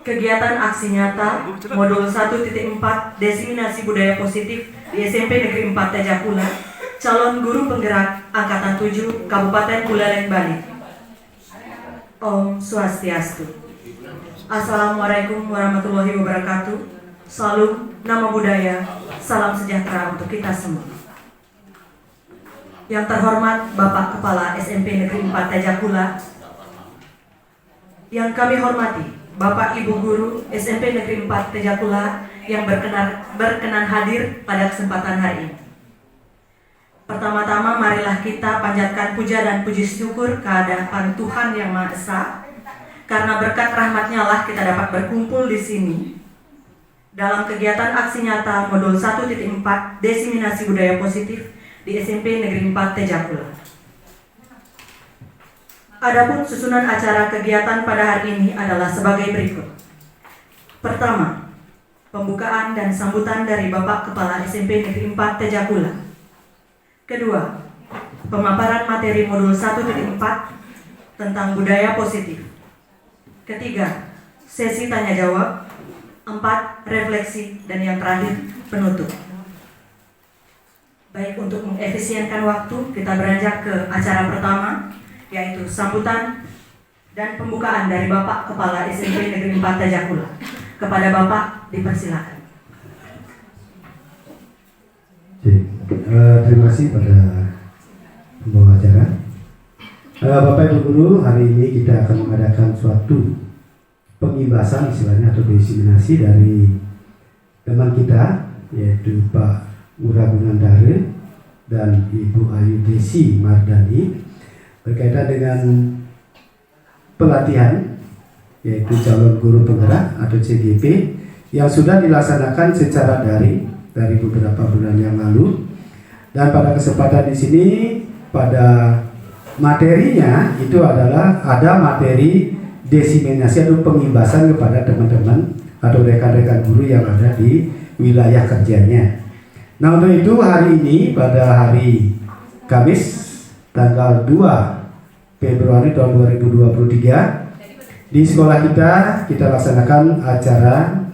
Kegiatan aksi nyata modul 1.4 Desiminasi Budaya Positif di SMP Negeri 4 Tejakula, calon guru penggerak Angkatan 7 Kabupaten Buleleng, Bali. Om Swastiastu. Assalamualaikum warahmatullahi wabarakatuh. Salam, nama budaya, salam sejahtera untuk kita semua. Yang terhormat Bapak Kepala SMP Negeri 4 Tejakula, yang kami hormati Bapak Ibu Guru SMP Negeri 4 Tejakula yang berkenan hadir pada kesempatan hari ini. Pertama-tama marilah kita panjatkan puja dan puji syukur kehadiran Tuhan Yang Maha Esa, karena berkat rahmat-Nya lah kita dapat berkumpul di sini dalam kegiatan aksi nyata modul 1.4 Desiminasi Budaya Positif di SMP Negeri 4 Tejakula. Adapun susunan acara kegiatan pada hari ini adalah sebagai berikut. Pertama, pembukaan dan sambutan dari Bapak Kepala SMP Negeri 4 Tejakula. Kedua, pemaparan materi modul 1.4 tentang budaya positif. Ketiga, sesi tanya jawab. 4, refleksi, dan yang terakhir, penutup. Baik, untuk mengefisienkan waktu, kita beranjak ke acara pertama, yaitu sambutan dan pembukaan dari Bapak Kepala SMP Negeri 4 Tejakula. Kepada Bapak, dipersilakan. Terima kasih pada pembawa acara. Bapak Ibu Guru, hari ini kita akan mengadakan suatu pengibasan istilahnya atau desiminasi dari teman kita, yaitu Pak Ngurah Gunandare dan Ibu Ayu Desi Mardani, berkaitan dengan pelatihan yaitu calon guru penggerak atau CGP yang sudah dilaksanakan secara daring dari beberapa bulan yang lalu. Dan pada kesempatan di sini pada materinya itu adalah ada materi desiminasi atau pengibasan kepada teman-teman atau rekan-rekan guru yang ada di wilayah kerjanya. Nah, untuk itu hari ini pada hari Kamis tanggal 2 Februari tahun 2023 di sekolah kita laksanakan acara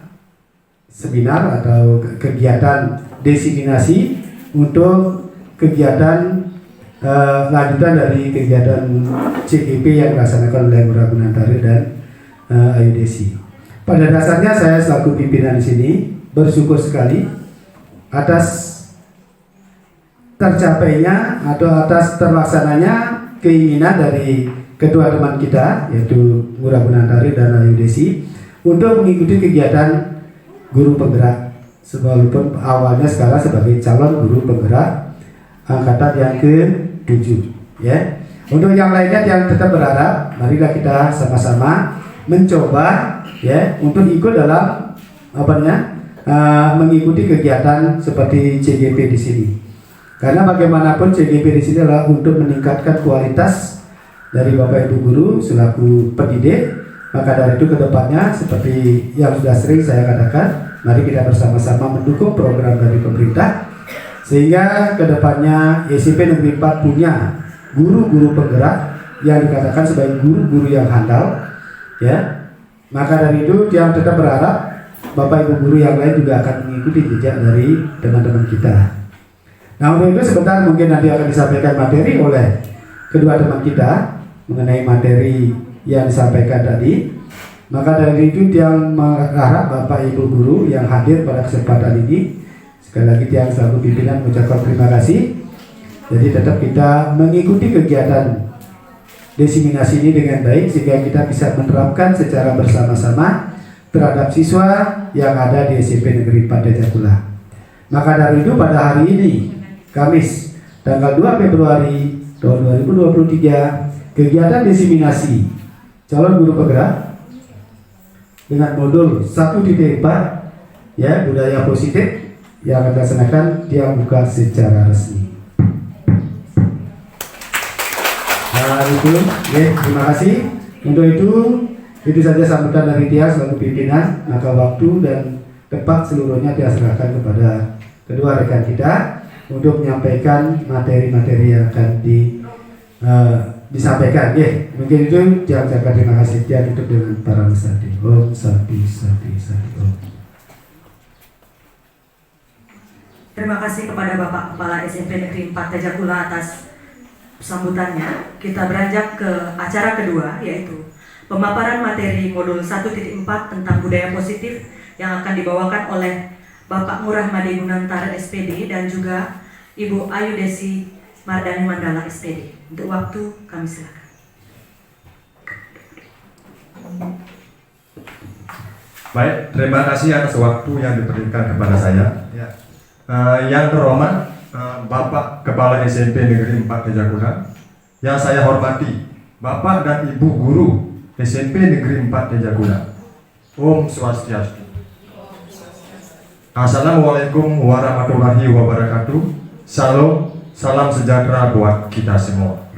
seminar atau kegiatan desiminasi untuk kegiatan lanjutan dari kegiatan CGP yang dilaksanakan oleh Ngurah Gunandare dan Ayu Desi. Pada dasarnya saya selaku pimpinan di sini bersyukur sekali atas tercapainya atau atas terlaksananya keinginan dari kedua teman kita, yaitu Ngurah Gunandare dan Ayu Desi, untuk mengikuti kegiatan guru penggerak, walaupun awalnya sekarang sebagai calon guru penggerak angkatan yang ke-7, ya. Untuk yang lainnya yang tetap berharap, marilah kita sama-sama mencoba, ya, untuk ikut dalam mengikuti kegiatan seperti CGP di sini. Karena bagaimanapun CGP di sini adalah untuk meningkatkan kualitas dari Bapak Ibu Guru selaku pendidik. Maka dari itu kedepannya seperti yang sudah sering saya katakan, mari kita bersama-sama mendukung program dari pemerintah sehingga kedepannya SMP Negeri 4 punya guru-guru penggerak yang dikatakan sebagai guru-guru yang handal, ya. Maka dari itu yang tetap berharap Bapak Ibu Guru yang lain juga akan mengikuti jejak dari teman-teman kita. Nah, untuk itu sebentar mungkin nanti akan disampaikan materi oleh kedua teman kita mengenai materi yang disampaikan tadi. Maka dari itu yang mengharap Bapak Ibu Guru yang hadir pada kesempatan ini, sekali lagi yang selaku pimpinan mengucapkan terima kasih. Jadi tetap kita mengikuti kegiatan desiminasi ini dengan baik sehingga kita bisa menerapkan secara bersama-sama terhadap siswa yang ada di SMP Negeri 4 Tejakula. Maka dari itu pada hari ini Kamis tanggal 2 Februari tahun 2023 kegiatan desiminasi calon guru penggerak dengan modul 1.4 ya budaya positif yang akan dilaksanakan dia buka secara resmi. Nah, itu ya, terima kasih. Untuk itu saja sambutan dari Tia selaku pimpinan. Maka waktu dan tempat seluruhnya Tia serahkan kepada kedua rekan kita untuk menyampaikan materi-materi yang akan disampaikan. Mungkin itu yang saya terima kasih untuk dengan para musadi. Om Sati Sati Sati Om. Terima kasih kepada Bapak Kepala SMP Negeri 4 Tejakula atas sambutannya. Kita beranjak ke acara kedua, yaitu pemaparan materi modul 1.4 tentang budaya positif yang akan dibawakan oleh Bapak Ngurah Made Gunantar SPD dan juga Ibu Ayu Desi Mardani Mandala SPD. Untuk waktu kami silakan. Baik, terima kasih atas waktu yang diberikan kepada saya. Yang terhormat Bapak Kepala SMP Negeri 4 Tejakula, yang saya hormati Bapak dan Ibu Guru SMP Negeri 4 Tejakula. Om Swastiastu. Assalamualaikum warahmatullahi wabarakatuh. Salam sejahtera buat kita semua.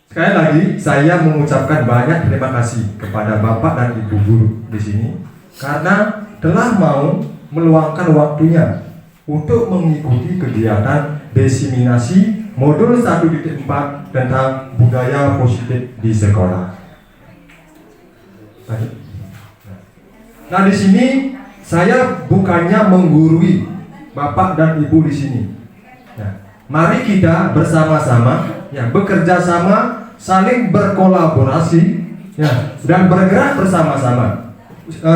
Sekali lagi saya mengucapkan banyak terima kasih kepada Bapak dan Ibu Guru di sini karena telah mau meluangkan waktunya untuk mengikuti kegiatan diseminasi modul 1.4 tentang budaya positif di sekolah. Nah, di sini saya bukannya menggurui Bapak dan Ibu di sini. Mari kita bersama-sama bekerja sama, saling berkolaborasi dan bergerak bersama-sama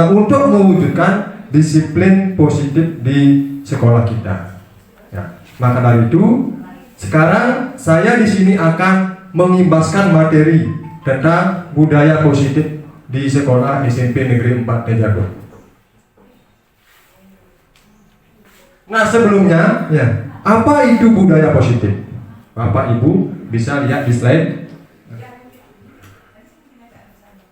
untuk mewujudkan disiplin positif di sekolah kita. Maka dari itu, sekarang saya di sini akan mengimbaskan materi tentang budaya positif di sekolah SMP Negeri 4 Tejakula. Nah, sebelumnya, apa itu budaya positif? Bapak Ibu bisa lihat di slide.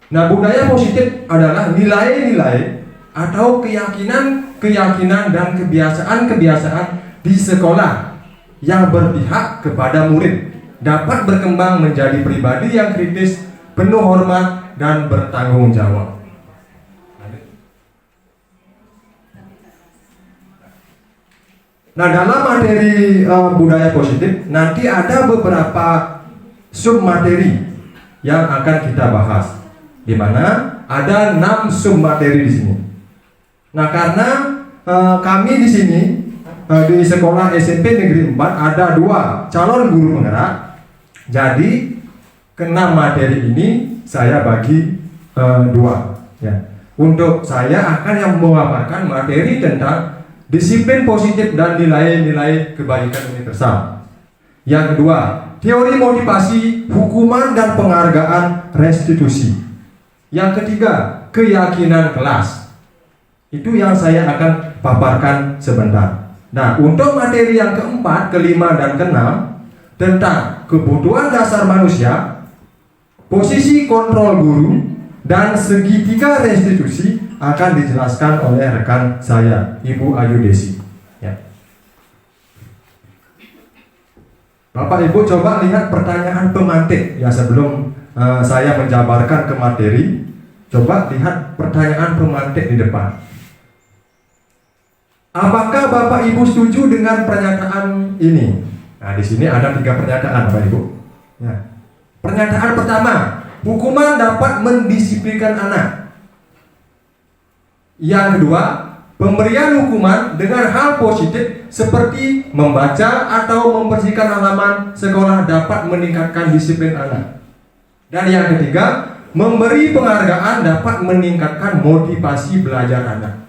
Nah, budaya positif adalah nilai-nilai atau keyakinan dan kebiasaan-kebiasaan di sekolah yang berpihak kepada murid, dapat berkembang menjadi pribadi yang kritis, penuh hormat, dan bertanggung jawab. Nah, dalam materi budaya positif nanti ada beberapa sub materi yang akan kita bahas, di mana ada 6 sub materi di sini. Nah, karena kami di sini di sekolah SMP Negeri 4 ada 2 calon guru penggerak, jadi ke-6 materi ini saya bagi 2. Untuk saya akan yang memaparkan materi tentang disiplin positif dan nilai-nilai kebaikan universal. Yang kedua, teori motivasi, hukuman dan penghargaan restitusi. Yang ketiga, keyakinan kelas. Itu yang saya akan paparkan sebentar. Nah, untuk materi yang keempat, kelima, dan keenam tentang kebutuhan dasar manusia, posisi kontrol guru, dan segitiga restitusi akan dijelaskan oleh rekan saya, Ibu Ayu Desi. Bapak Ibu coba lihat pertanyaan pemantik sebelum saya menjabarkan ke materi. Coba lihat pertanyaan pemantik di depan. Apakah Bapak Ibu setuju dengan pernyataan ini? Nah, di sini ada 3 pernyataan, Bapak Ibu. Pernyataan pertama, hukuman dapat mendisiplinkan anak. Yang kedua, pemberian hukuman dengan hal positif seperti membaca atau membersihkan halaman sekolah dapat meningkatkan disiplin anak. Dan yang ketiga, memberi penghargaan dapat meningkatkan motivasi belajar anak.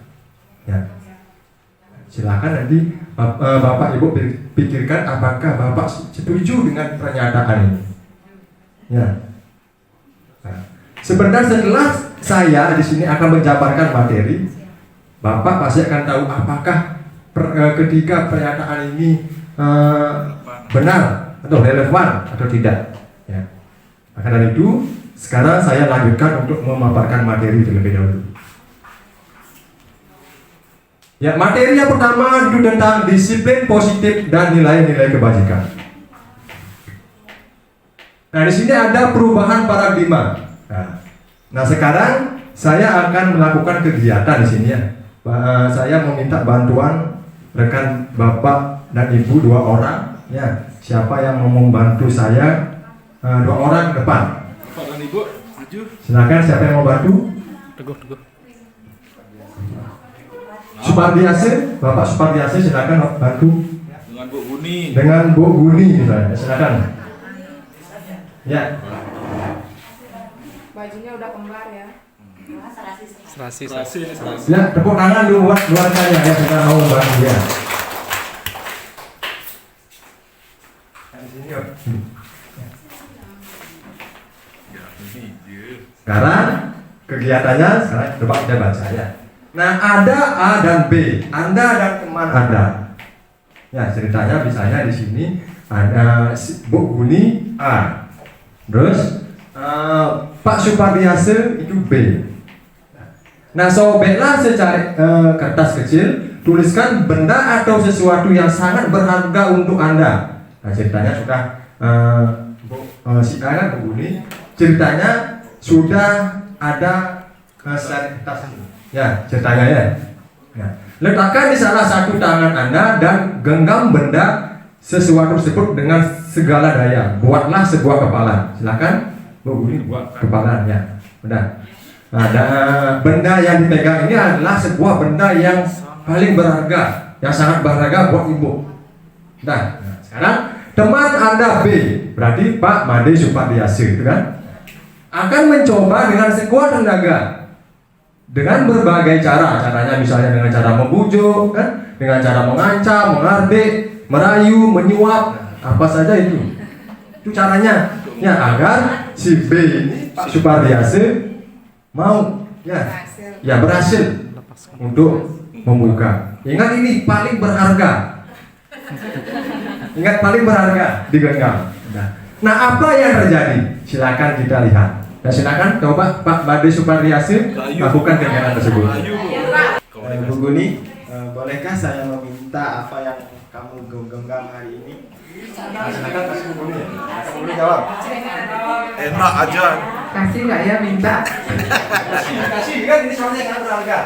Silakan nanti Bapak Ibu pikirkan apakah Bapak setuju dengan pernyataan ini. Sebentar setelah saya di sini akan menjabarkan materi, Bapak pasti akan tahu apakah ketiga pernyataan ini benar atau relevan atau tidak. Maka dari itu, sekarang saya lanjutkan untuk memaparkan materi terlebih dahulu. Materi yang pertama itu tentang disiplin positif dan nilai-nilai kebajikan. Nah, di sini ada perubahan paradigma. Nah, sekarang saya akan melakukan kegiatan di sini saya meminta bantuan rekan Bapak dan Ibu 2 orang Ya, siapa yang mau membantu saya? 2 orang ke depan. Pak dan Ibu, maju. Silakan, siapa yang mau bantu? Teguh. Supardiase, Bapak Supardiase, silakan bantu Dengan Bu Guni. dengan Bu Guni misalnya. Silakan. Ya, Bajunya udah kembar ya. Serasi. ya tepuk tangan dulu buat keluarganya ya, kita mau bantu ya. Sekarang kegiatannya sekarang coba kita baca ya. Nah, ada A dan B, Anda dan teman Anda. Ya, ceritanya misalnya di sini ada Bu Guni A, terus Pak Supardiase itu B. Nah, sobeklah secari kertas kecil, tuliskan benda atau sesuatu yang sangat berharga untuk Anda. Nah, ceritanya sudah si A kan Bu Guni, ceritanya sudah ada kertas ini. Ya, ceritanya ya. Nah, letakkan di salah satu tangan Anda dan genggam benda sesuatu tersebut dengan segala daya. Buatlah sebuah kepala. Silakan, Bu Guni buat kepalanya. Benar. Ada benda yang dipegang ini adalah sebuah benda yang paling berharga, yang sangat berharga buat Ibu. Nah, sekarang teman Anda B, berarti Pak Made Supardiase, itu kan, akan mencoba dengan sekuat tenaga dengan berbagai cara. Caranya misalnya dengan cara membujuk, kan, dengan cara mengancam, mengardik, merayu, menyuap, apa saja itu caranya ya, agar si B ini Pak Supardiase mau ya berhasil untuk membuka. Ingat, ini paling berharga. Ingat, paling berharga digenggam. Nah, apa yang terjadi? Silakan kita lihat. Nah, silakan coba Pak Made Supardiase lakukan kegiatan tersebut. Bu Guni, bolehkah saya meminta apa yang kamu genggam hari ini? Nah, silakan kasih Bu Guni. Bu Guni jawab. Enak aja. Kasih nggak ya minta? Kasih kan, ini soalnya yang sangat berharga.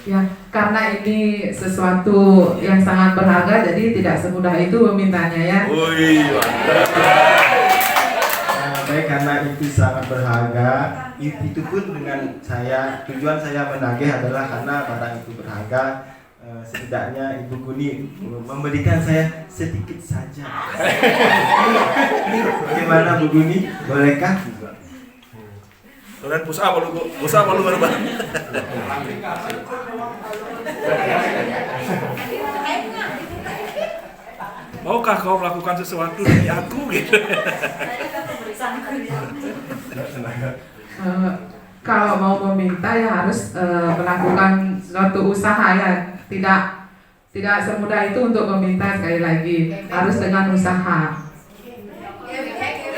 Ya, karena ini sesuatu yang sangat berharga, jadi tidak semudah itu memintanya ya. Wih, Baik, karena itu sangat berharga, itu pun dengan saya, tujuan saya menagih adalah karena barang itu berharga. Setidaknya Ibu Guni memberikan saya sedikit saja. Bagaimana Bu Guni? Bolehkah? kalian pulsa apa lu? Pulsa apa lu baru? Maukah kau melakukan sesuatu demi aku gitu? Kalau mau meminta ya harus melakukan suatu usaha ya. Tidak semudah itu untuk meminta, sekali lagi harus dengan usaha.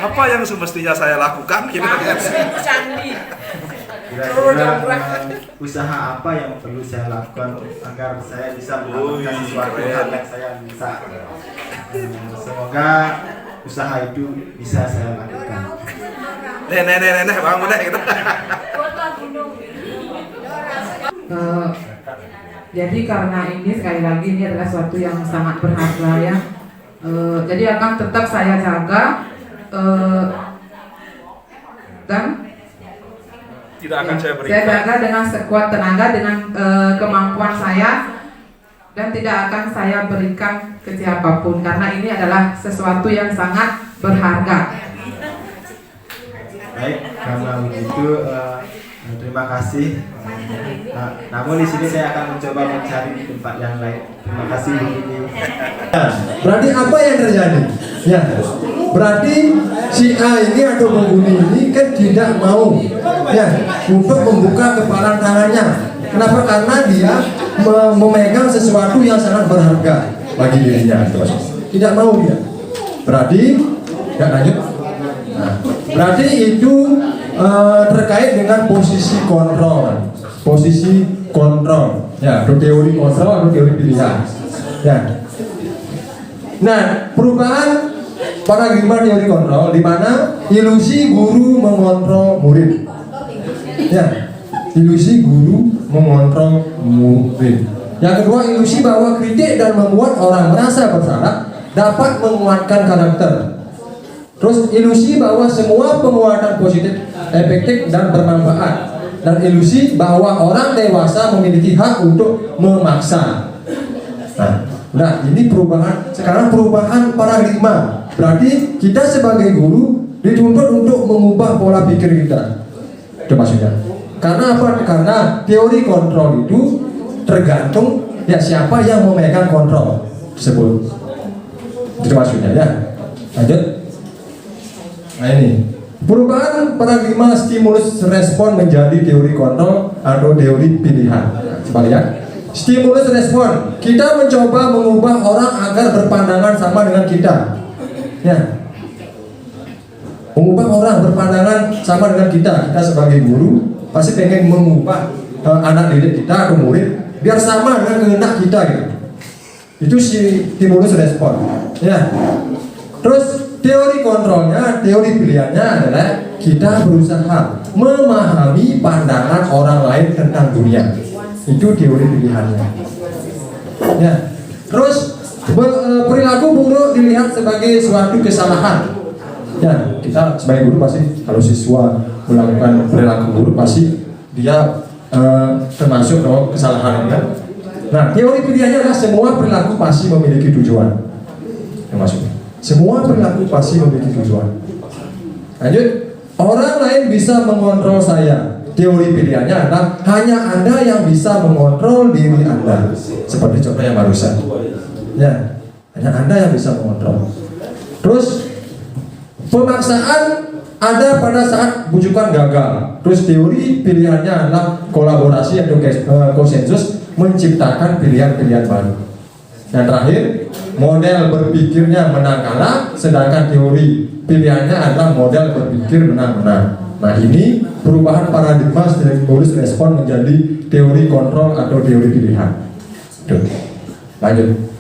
Apa yang semestinya saya lakukan gitu? Kira-kira usaha apa yang perlu saya lakukan agar saya bisa mendapatkan sesuatu hal yang saya bisa? Semoga usaha itu bisa saya lakukan. Nenek bangun deh gitu. Jadi karena ini sekali lagi ini adalah suatu yang sangat berharga ya. Jadi akan tetap saya jaga dan Tidak akan saya berikan. saya jaga dengan sekuat tenaga, dengan kemampuan saya, dan tidak akan saya berikan ke siapapun karena ini adalah sesuatu yang sangat berharga. Baik, karena begitu terima kasih. Namun di sini saya akan mencoba mencari di tempat yang lain. Terima kasih Bu Guni. Berarti apa yang terjadi? Ya, berarti si A ini atau Bu Guni ini kan tidak mau ya untuk membuka kepalan tangannya. Kenapa? Karena dia memegang sesuatu yang sangat berharga bagi dirinya. Tidak mau dia. Berarti nggak lanjut. Nah, berarti itu terkait dengan posisi kontrol. Posisi kontrol. Ya, atau teori kontrol atau teori pilihan. Ya. Nah, perubahan paradigma teori kontrol di mana ilusi guru mengontrol murid. Ya, ilusi guru mengontrol murid. Yang kedua, ilusi bahwa kritik dan membuat orang merasa bersalah dapat menguatkan karakter. Terus ilusi bahwa semua penguatan positif efektif dan bermanfaat, dan ilusi bahwa orang dewasa memiliki hak untuk memaksa. Nah, ini perubahan, sekarang perubahan paradigma. Berarti kita sebagai guru dituntut untuk mengubah pola pikir kita. Itu maksudnya. Karena apa? Karena teori kontrol itu tergantung ya siapa yang memegang kontrol tersebut. Itu maksudnya ya. Lanjut. Nah ini perubahan paradigma stimulus respon menjadi teori kontrol atau teori pilihan. Coba lihat. Stimulus respon, kita mencoba mengubah orang agar berpandangan sama dengan kita. Ya, mengubah orang berpandangan sama dengan kita. Kita sebagai guru pasti pengen mengubah anak didik kita atau murid biar sama dengan kehendak kita gitu. Itu stimulus respon. Ya. Terus teori kontrolnya, teori pilihannya adalah kita berusaha memahami pandangan orang lain tentang dunia. Itu teori pilihannya. Ya. Terus perilaku buruk dilihat sebagai suatu kesalahan. Ya, kita sebagai guru pasti kalau siswa melakukan perilaku buruk pasti dia termasuk kesalahan kan. Nah, teori pilihannya adalah semua perilaku pasti memiliki tujuan. Termasuk semua perilaku pasti memiliki tujuan. Lanjut, orang lain bisa mengontrol saya. Teori pilihannya adalah hanya Anda yang bisa mengontrol diri Anda. Seperti contoh yang barusan. Ya, hanya Anda yang bisa mengontrol. Terus pemaksaan ada pada saat bujukan gagal. Terus teori pilihannya adalah kolaborasi atau konsensus menciptakan pilihan-pilihan baru. Yang terakhir, model berpikirnya menang kalah, sedangkan teori pilihannya adalah model berpikir menang-menang. Nah ini perubahan paradigma stimulus respon menjadi teori kontrol atau teori pilihan. Tuh. Lanjut.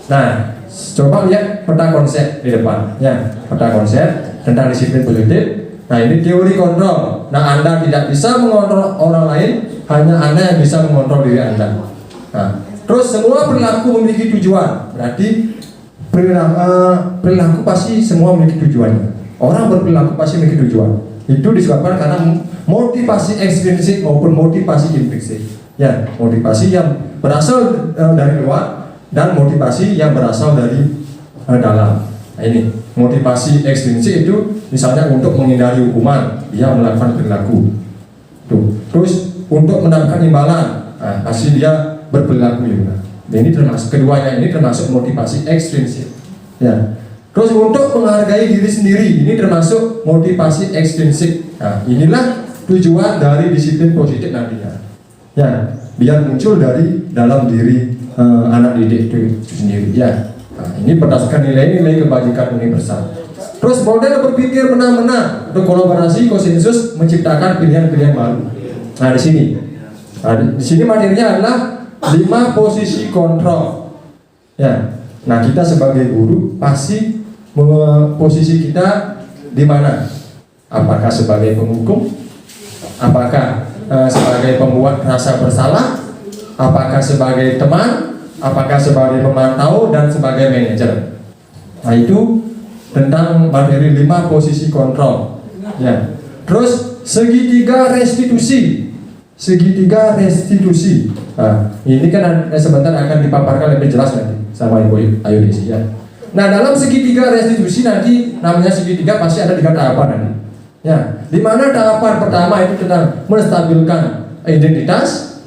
Nah, coba lihat peta konsep di depan. Ya, peta konsep tentang disiplin positif. Nah ini teori kontrol. Nah Anda tidak bisa mengontrol orang lain, hanya Anda yang bisa mengontrol diri Anda. Nah, terus semua perilaku memiliki tujuan. Berarti perilaku pasti semua memiliki tujuannya. Orang berperilaku pasti memiliki tujuan. Itu disebabkan karena motivasi ekstrinsik maupun motivasi intrinsik. Ya, motivasi yang berasal dari luar dan motivasi yang berasal dari dalam. Nah ini motivasi ekstrinsik itu misalnya untuk menghindari hukuman, dia melakukan perilaku. Tuh. Terus untuk mendapatkan imbalan, nah, pasti dia berperilaku juga. Nah, ini termasuk keduanya ini termasuk motivasi ekstrinsik. Ya. Terus untuk menghargai diri sendiri, ini termasuk motivasi ekstrinsik. Nah, inilah tujuan dari disiplin positif nantinya. Ya, biar muncul dari dalam diri anak didik itu sendiri. Ya, nah, ini berdasarkan nilai-nilai kebajikan universal. Terus model berpikir menang-menang untuk kolaborasi konsensus menciptakan pilihan-pilihan baru. Nah, di sini materinya adalah 5 posisi kontrol. Ya, nah kita sebagai guru pasti posisi kita di mana? Apakah sebagai penghukum? Apakah sebagai pembuat rasa bersalah? Apakah sebagai teman? Apakah sebagai pemantau dan sebagai manajer? Nah itu tentang materi 5 posisi kontrol. Ya. Terus segitiga restitusi. Segitiga restitusi. Nah, ini kan sebentar akan dipaparkan lebih jelas nanti sama Ibu Ayu Desi ya. Nah dalam segitiga restitusi nanti namanya segitiga pasti ada 3 tahapan nanti. Ya, di mana tahapan pertama itu tentang menstabilkan identitas.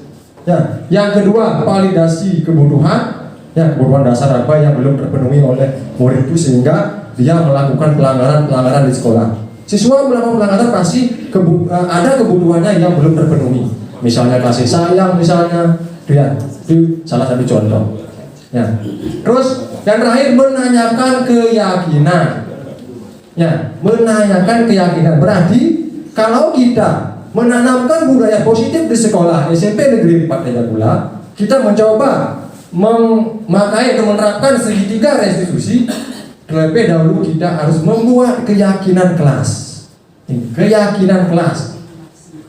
Ya, yang kedua validasi kebutuhan. Ya, kebutuhan dasar apa yang belum terpenuhi oleh murid itu sehingga dia melakukan pelanggaran di sekolah. Siswa melakukan pelanggaran pasti ada kebutuhannya yang belum terpenuhi. Misalnya kasih sayang misalnya, ya, itu salah satu contoh. Ya. Terus yang terakhir menanyakan keyakinan. Ya, menanyakan keyakinan berarti kalau kita menanamkan budaya positif di sekolah SMP Negeri 4 Tejagula, kita mencoba memakai atau menerapkan segitiga restitusi. Terlebih dahulu kita harus membuat keyakinan kelas. Keyakinan kelas.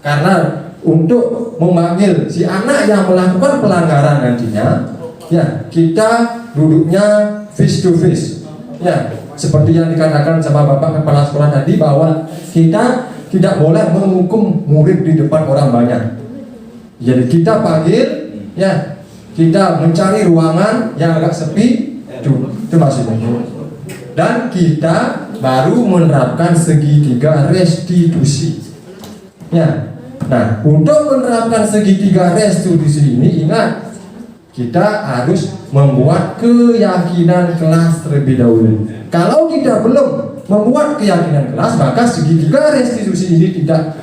Karena untuk memanggil si anak yang melakukan pelanggaran nantinya, Ya, kita duduknya face to face. Ya, seperti yang dikatakan sama Bapak Kepala Sekolah tadi bahwa kita tidak boleh menghukum murid di depan orang banyak. Jadi kita panggil, ya, kita mencari ruangan yang agak sepi, itu maksudnya. Dan kita baru menerapkan segitiga restitusi. Ya, nah untuk menerapkan segitiga restitusi ini ingat kita harus membuat keyakinan kelas terlebih dahulu. Kalau kita belum membuat keyakinan kelas, maka segitiga restitusi ini tidak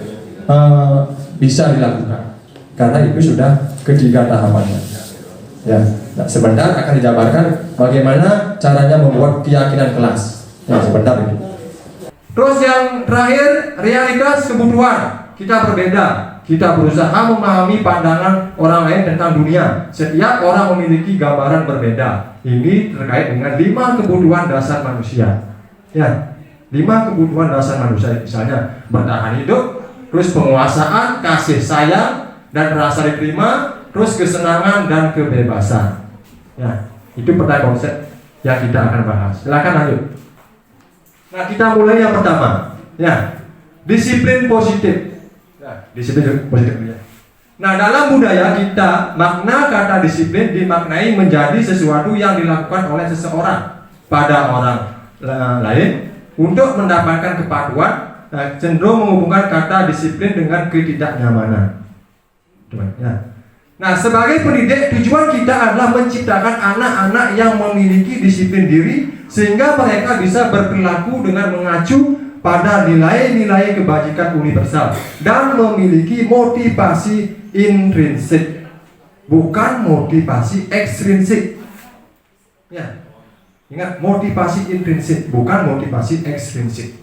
bisa dilakukan. Karena itu sudah ketiga tahapannya. Ya, nah, sebentar akan dijabarkan bagaimana caranya membuat keyakinan kelas. Ya, sebentar ini. Terus yang terakhir, realitas kebutuhan. Kita berbeda. Kita berusaha memahami pandangan orang lain tentang dunia. Setiap orang memiliki gambaran berbeda. Ini terkait dengan 5 kebutuhan dasar manusia. Ya, 5 kebutuhan dasar manusia, misalnya bertahan hidup, terus penguasaan, kasih sayang, dan rasa diterima, terus kesenangan dan kebebasan. Ya, itu pertanyaan konsep yang kita akan bahas. Silakan lanjut. Nah, kita mulai yang pertama. Ya, disiplin positif. Disiplin positif ya. Nah, dalam budaya kita, makna kata disiplin dimaknai menjadi sesuatu yang dilakukan oleh seseorang pada orang lain untuk mendapatkan kepatuhan, cenderung menghubungkan kata disiplin dengan ketidaknyamanan. Ya. Nah, sebagai pendidik, tujuan kita adalah menciptakan anak-anak yang memiliki disiplin diri sehingga mereka bisa berperilaku dengan mengacu pada nilai-nilai kebajikan universal dan memiliki motivasi intrinsik, bukan motivasi ekstrinsik. Ya, ingat, motivasi intrinsik, bukan motivasi ekstrinsik.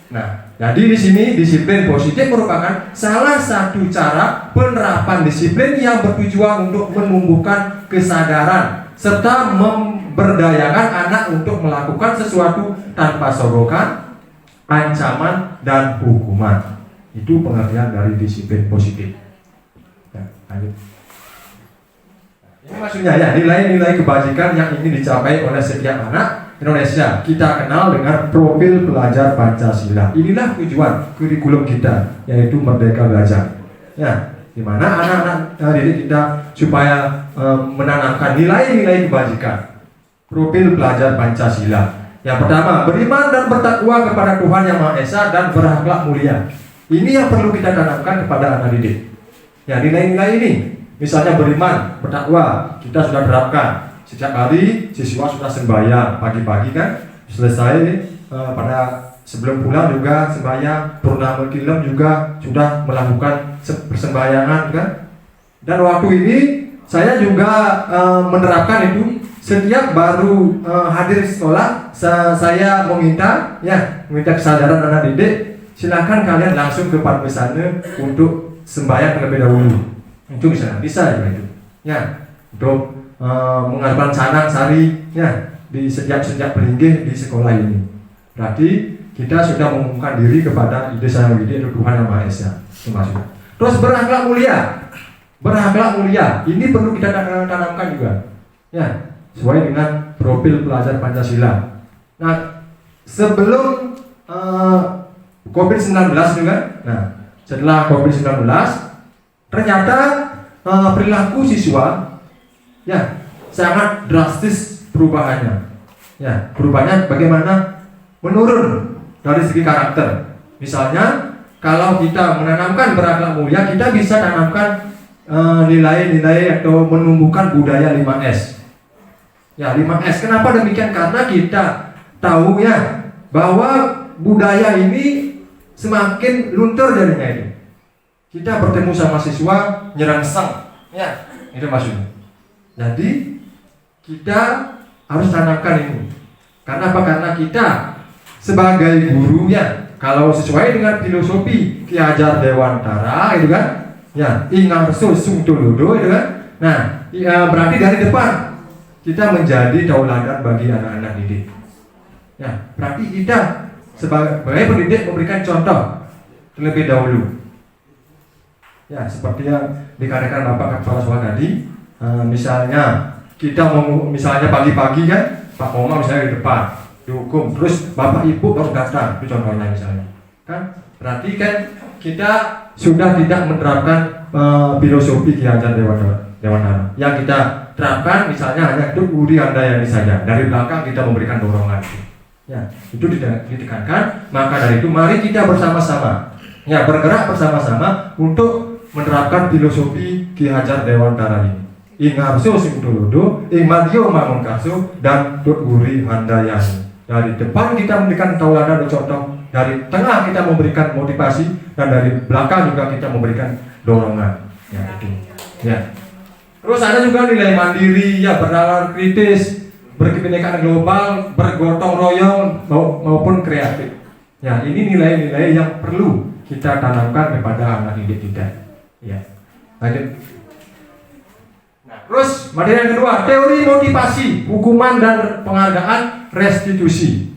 Nah, jadi di sini disiplin positif merupakan salah satu cara penerapan disiplin yang bertujuan untuk menumbuhkan kesadaran serta memberdayakan anak untuk melakukan sesuatu tanpa sogokan, ancaman, dan hukuman. Itu pengertian dari disiplin positif. Ya, lanjut. Ini maksudnya ya, nilai-nilai kebajikan yang ingin dicapai oleh setiap anak Indonesia kita kenal dengan profil pelajar Pancasila. Inilah tujuan kurikulum kita, yaitu Merdeka Belajar. Ya, di mana anak-anak didik kita supaya menanamkan nilai-nilai kebajikan. Profil pelajar Pancasila. Yang pertama, beriman dan bertakwa kepada Tuhan Yang Maha Esa dan berakhlak mulia. Ini yang perlu kita tanamkan kepada anak didik. Ya, nilai-nilai ini, misalnya beriman, bertakwa, kita sudah terapkan. Setiap hari siswa sudah sembahyang pagi-pagi kan, selesai pada sebelum pulang juga sembahyang, purnama kilam juga sudah melakukan persembahyangan kan. Dan waktu ini saya juga menerapkan itu. Setiap baru hadir di sekolah, saya meminta kesadaran anak didik. Silakan kalian langsung ke parmesana untuk sembahyang terlebih dahulu. Itu bisa ya itu. Ya, untuk mengajarkan sanang sari ya di setiap pelinggih di sekolah ini. Berarti kita sudah mengumumkan diri kepada ide saya ide Tuhan Yang Maha Esa. Itu maksudnya. Terus berakhlak mulia. Berakhlak mulia. Ini perlu kita tanamkan juga. Ya, sesuai dengan profil pelajar Pancasila. Nah, sebelum COVID-19 juga, nah setelah COVID-19 ternyata perilaku siswa ya sangat drastis perubahannya. Ya, perubahannya bagaimana? Menurun dari segi karakter. Misalnya, kalau kita menanamkan berakhlak mulia, kita bisa tanamkan nilai-nilai atau menumbuhkan budaya 5S. Ya, 5S. Kenapa demikian? Karena kita tahu ya bahwa budaya ini semakin luntur jadinya itu. Kita bertemu sama siswa nyerangsang. Ya, itu maksudnya. Jadi kita harus tanamkan ini. Karena apa? Karena kita sebagai gurunya, kalau sesuai dengan filosofi Ki Hajar Dewantara, itu kan, ya, ingarso sungtuludo, itu kan. Nah, berarti dari depan kita menjadi tauladan bagi anak-anak didik. Ya, berarti kita sebagai pendidik memberikan contoh terlebih dahulu. Ya, seperti yang dikatakan Bapak Kepala Sekolah tadi, Misalnya kita mau misalnya pagi-pagi kan Pak Oma misalnya di depan dihukum, terus Bapak Ibu baru datang, itu contohnya misalnya kan, berarti kan kita sudah tidak menerapkan filosofi Ki Hajar Dewantara. Yang kita terapkan misalnya hanya itu Uri Handayani saja, dari belakang kita memberikan dorongan, ya itu ditekankan. Maka dari itu mari kita bersama-sama ya bergerak bersama-sama untuk menerapkan filosofi Ki Hajar Dewantara ini. Ingarso Singtolodo, Imadio Mangunkarso, dan Uri Handayani. Dari depan kita memberikan tauladan dan contoh, dari tengah kita memberikan motivasi, dan dari belakang juga kita memberikan dorongan. Ya itu. Ya. Terus ada juga nilai mandiri, ya bernalar kritis, berkebinekaan global, bergotong royong maupun kreatif. Ya ini nilai-nilai yang perlu kita tanamkan kepada anak didik kita. Ya. Lanjut. Nah, terus materi yang kedua, teori motivasi, hukuman dan penghargaan, restitusi.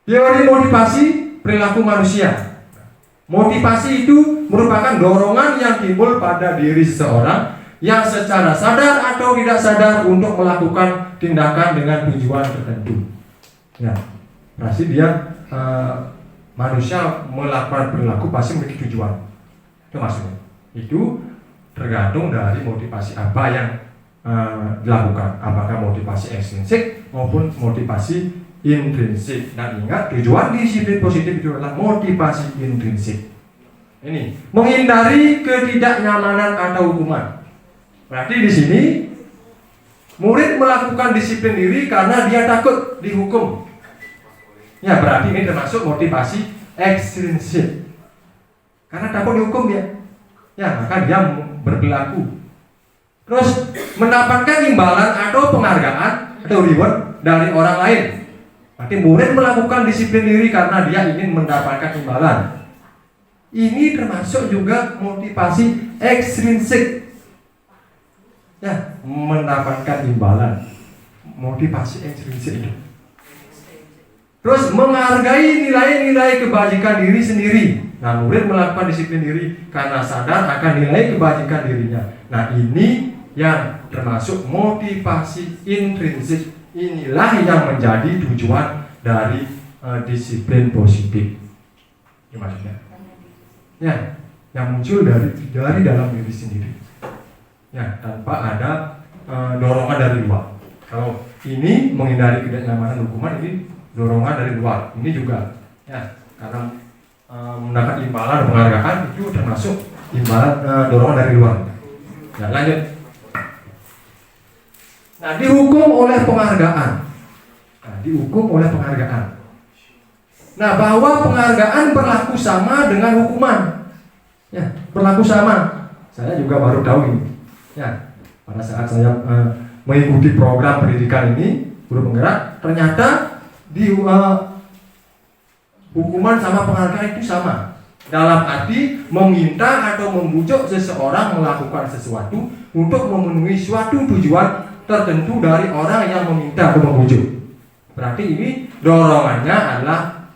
Teori motivasi perilaku manusia. Motivasi itu merupakan dorongan yang timbul pada diri seseorang yang secara sadar atau tidak sadar untuk melakukan tindakan dengan tujuan tertentu. Ya, pasti dia manusia melakukan perilaku pasti memiliki tujuan. Itu maksudnya. Itu tergantung dari motivasi apa yang dilakukan, apakah motivasi ekstrinsik maupun motivasi intrinsik. Dan ingat, tujuan disiplin positif itu adalah motivasi intrinsik. Ini menghindari ketidaknyamanan atau hukuman. Berarti di sini murid melakukan disiplin diri karena dia takut dihukum. Ya, berarti ini termasuk motivasi ekstrinsik. Karena takut dihukum dia. Ya, maka dia berperilaku. Terus mendapatkan imbalan atau penghargaan atau reward dari orang lain. Berarti murid melakukan disiplin diri karena dia ingin mendapatkan imbalan. Ini termasuk juga motivasi ekstrinsik. Ya, mendapatkan imbalan. Motivasi ekstrinsik itu. Terus menghargai nilai-nilai kebajikan diri sendiri. Nah, murid melakukan disiplin diri karena sadar akan nilai kebajikan dirinya. Nah, ini yang termasuk motivasi intrinsik. Inilah yang menjadi tujuan dari disiplin positif. Ini maksudnya. Ya, yang muncul dari dalam diri sendiri. Ya, tanpa ada dorongan dari luar. Kalau ini menghindari ketidaknyamanan hukuman, ini dorongan dari luar. Ini juga ya, karena mendapat imbalan dan penghargaan itu termasuk imbalan dorongan dari luar. Nah, lanjut. Nah, dihukum oleh penghargaan. Nah, bahwa penghargaan berlaku sama dengan hukuman. Ya, berlaku sama. Saya juga baru tahu ini. Ya, pada saat saya mengikuti program pendidikan ini, guru penggerak, ternyata di hukuman sama penghargaan itu sama. Dalam arti meminta atau membujuk seseorang melakukan sesuatu untuk memenuhi suatu tujuan tertentu dari orang yang meminta atau membujuk. Berarti ini dorongannya adalah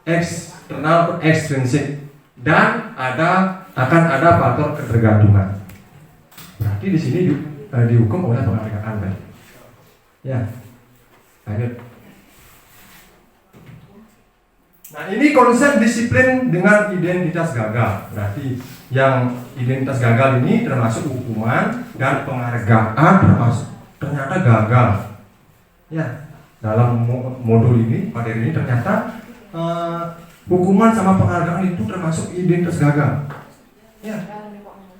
eksternal ekstrinsik dan akan ada faktor ketergantungan. Berarti di sini dihukum oleh penghargaan. Ya, lanjut. Nah, ini konsep disiplin dengan identitas gagal. Berarti yang identitas gagal ini termasuk hukuman dan penghargaan ternyata gagal. Ya, dalam modul ini, materi ini ternyata hukuman sama penghargaan itu termasuk identitas gagal. Ya.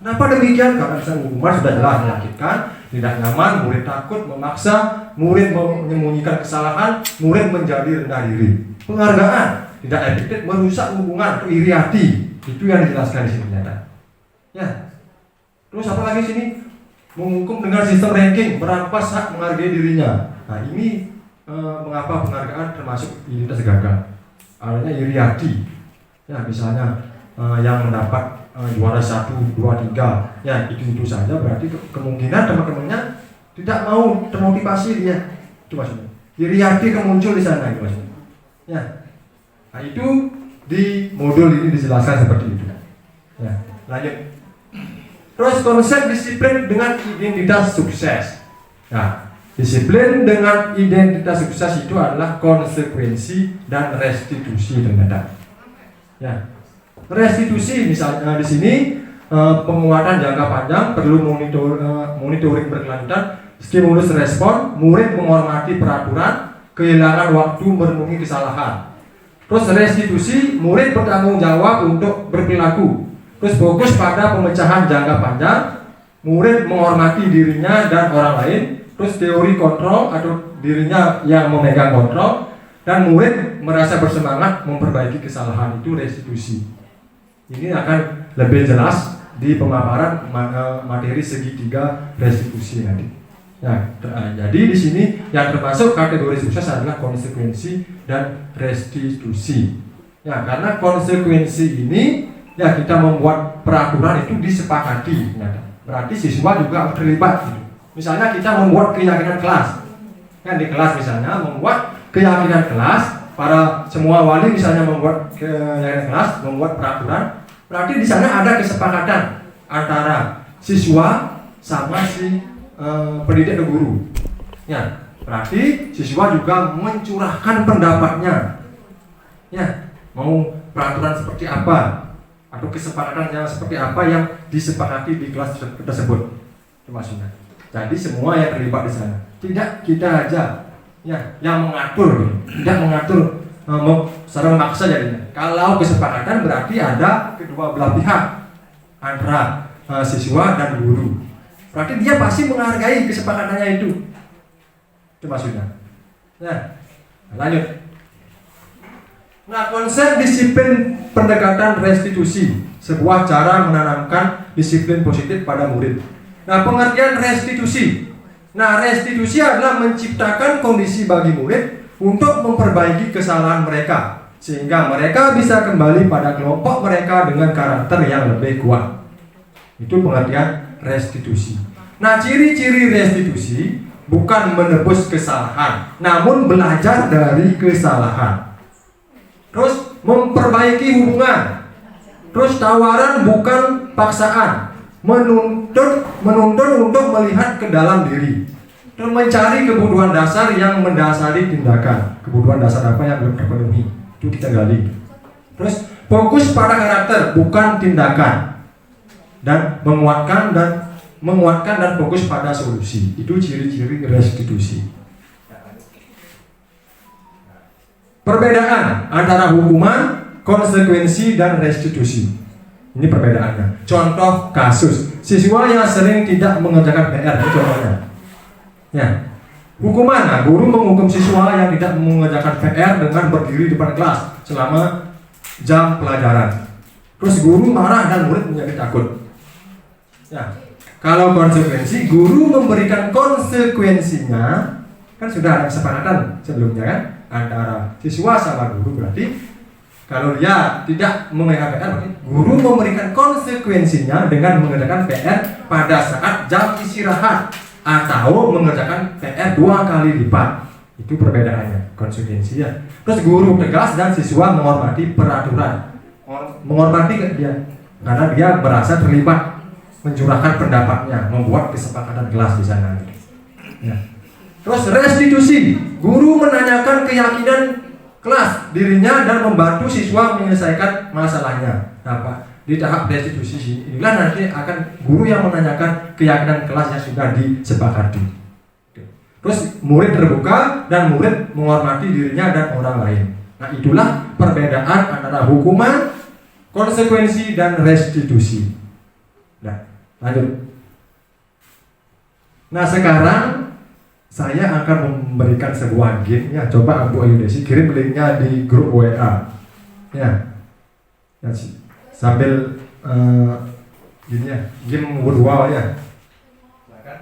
Kenapa demikian? Karena misalnya hukuman sudah jelas menyakitkan, tidak nyaman, murid takut, memaksa, murid menyembunyikan kesalahan, murid menjadi rendah diri. Penghargaan tidak efektif, merusak hubungan, iri hati. Itu yang dijelaskan di sini ternyata. Ya. Terus apa lagi sini? Menghukum dengan sistem ranking, merampas hak menghargai dirinya. Nah, ini mengapa penghargaan termasuk identitas gagal? Artinya iri hati. Ya, misalnya yang mendapat juara 1, 2, 3, ya itu saja, berarti kemungkinan teman-temannya tidak mau termotivasi dia. Itu maksudnya. Iri hati akan muncul di sana, itu maksudnya. Ya. Nah, itu di modul ini dijelaskan seperti itu. Ya, lanjut. Terus konsep disiplin dengan identitas sukses. Nah, disiplin dengan identitas sukses itu adalah konsekuensi dan restitusi ternyata. Ya, restitusi misalnya di sini penguatan jangka panjang perlu monitoring berkelanjutan, stimulus respon, murid menghormati peraturan, kehilangan waktu merenungi kesalahan. Terus restitusi, murid bertanggung jawab untuk berperilaku. Terus fokus pada pemecahan jangka panjang, murid menghormati dirinya dan orang lain. Terus teori kontrol atau dirinya yang memegang kontrol, dan murid merasa bersemangat memperbaiki kesalahan, itu restitusi. Ini akan lebih jelas di pemaparan materi segitiga restitusi nanti. Nah, jadi di sini yang termasuk kategori sukses adalah konsekuensi dan restitusi. Ya, karena konsekuensi ini ya kita membuat peraturan itu disepakati. Berarti siswa juga terlibat. Gitu. Misalnya kita membuat keyakinan kelas, kan di kelas misalnya membuat keyakinan kelas, para semua wali misalnya membuat keyakinan kelas, membuat peraturan. Berarti di sana ada kesepakatan antara siswa sama si pendidik atau guru. Ya, berarti siswa juga mencurahkan pendapatnya. Ya, mau peraturan seperti apa atau kesepakatan yang seperti apa yang disepakati di kelas tersebut. Itu maksudnya. Jadi semua yang terlibat di sana. Tidak kita aja ya yang mengatur, tidak mengatur secara memaksa jadinya. Kalau kesepakatan berarti ada kedua belah pihak antara siswa dan guru. Berarti dia pasti menghargai kesepakatannya itu. Itu maksudnya. Ya, lanjut. Nah, konsep disiplin pendekatan restitusi, sebuah cara menanamkan disiplin positif pada murid. Nah, pengertian restitusi. Nah, restitusi adalah menciptakan kondisi bagi murid untuk memperbaiki kesalahan mereka, sehingga mereka bisa kembali pada kelompok mereka dengan karakter yang lebih kuat. Itu pengertian restitusi. Nah, ciri-ciri restitusi bukan menebus kesalahan, namun belajar dari kesalahan. Terus memperbaiki hubungan. Terus tawaran bukan paksaan. Menuntun untuk melihat ke dalam diri. Terus mencari kebutuhan dasar yang mendasari tindakan. Kebutuhan dasar apa yang belum terpenuhi, itu kita gali. Terus fokus pada karakter bukan tindakan. Dan menguatkan dan fokus pada solusi. Itu ciri-ciri restitusi. Perbedaan antara hukuman, konsekuensi, dan restitusi. Ini perbedaannya. Contoh kasus, siswa yang sering tidak mengerjakan PR, ini contohnya. Ya, hukuman. Nah, guru menghukum siswa yang tidak mengerjakan PR dengan berdiri di depan kelas selama jam pelajaran. Terus guru marah dan murid menjadi takut. Ya, kalau konsekuensi, guru memberikan konsekuensinya, kan sudah ada kesepakatan sebelumnya kan antara siswa sama guru. Berarti kalau dia tidak mengerjakan PR, guru memberikan konsekuensinya dengan mengerjakan PR pada saat jam istirahat atau mengerjakan PR 2 kali lipat. Itu perbedaannya, konsekuensinya. Terus guru tegas dan siswa menghormati peraturan. Menghormati dia karena dia merasa terlibat, mencurahkan pendapatnya, membuat kesepakatan kelas di sana. Ya. Terus restitusi, guru menanyakan keyakinan kelas dirinya dan membantu siswa menyelesaikan masalahnya. Nah, Pak, di tahap restitusi inilah nanti akan guru yang menanyakan keyakinan kelas yang sudah disepakati. Terus murid terbuka dan murid menghormati dirinya dan orang lain. Nah, itulah perbedaan antara hukuman, konsekuensi, dan restitusi. Nah, lanjut. Nah, sekarang saya akan memberikan sebuah game ya. Coba Bu Ayu Desi kirim linknya di grup WA. Ya. Ya sambil gini ya, game virtual ya. Silakan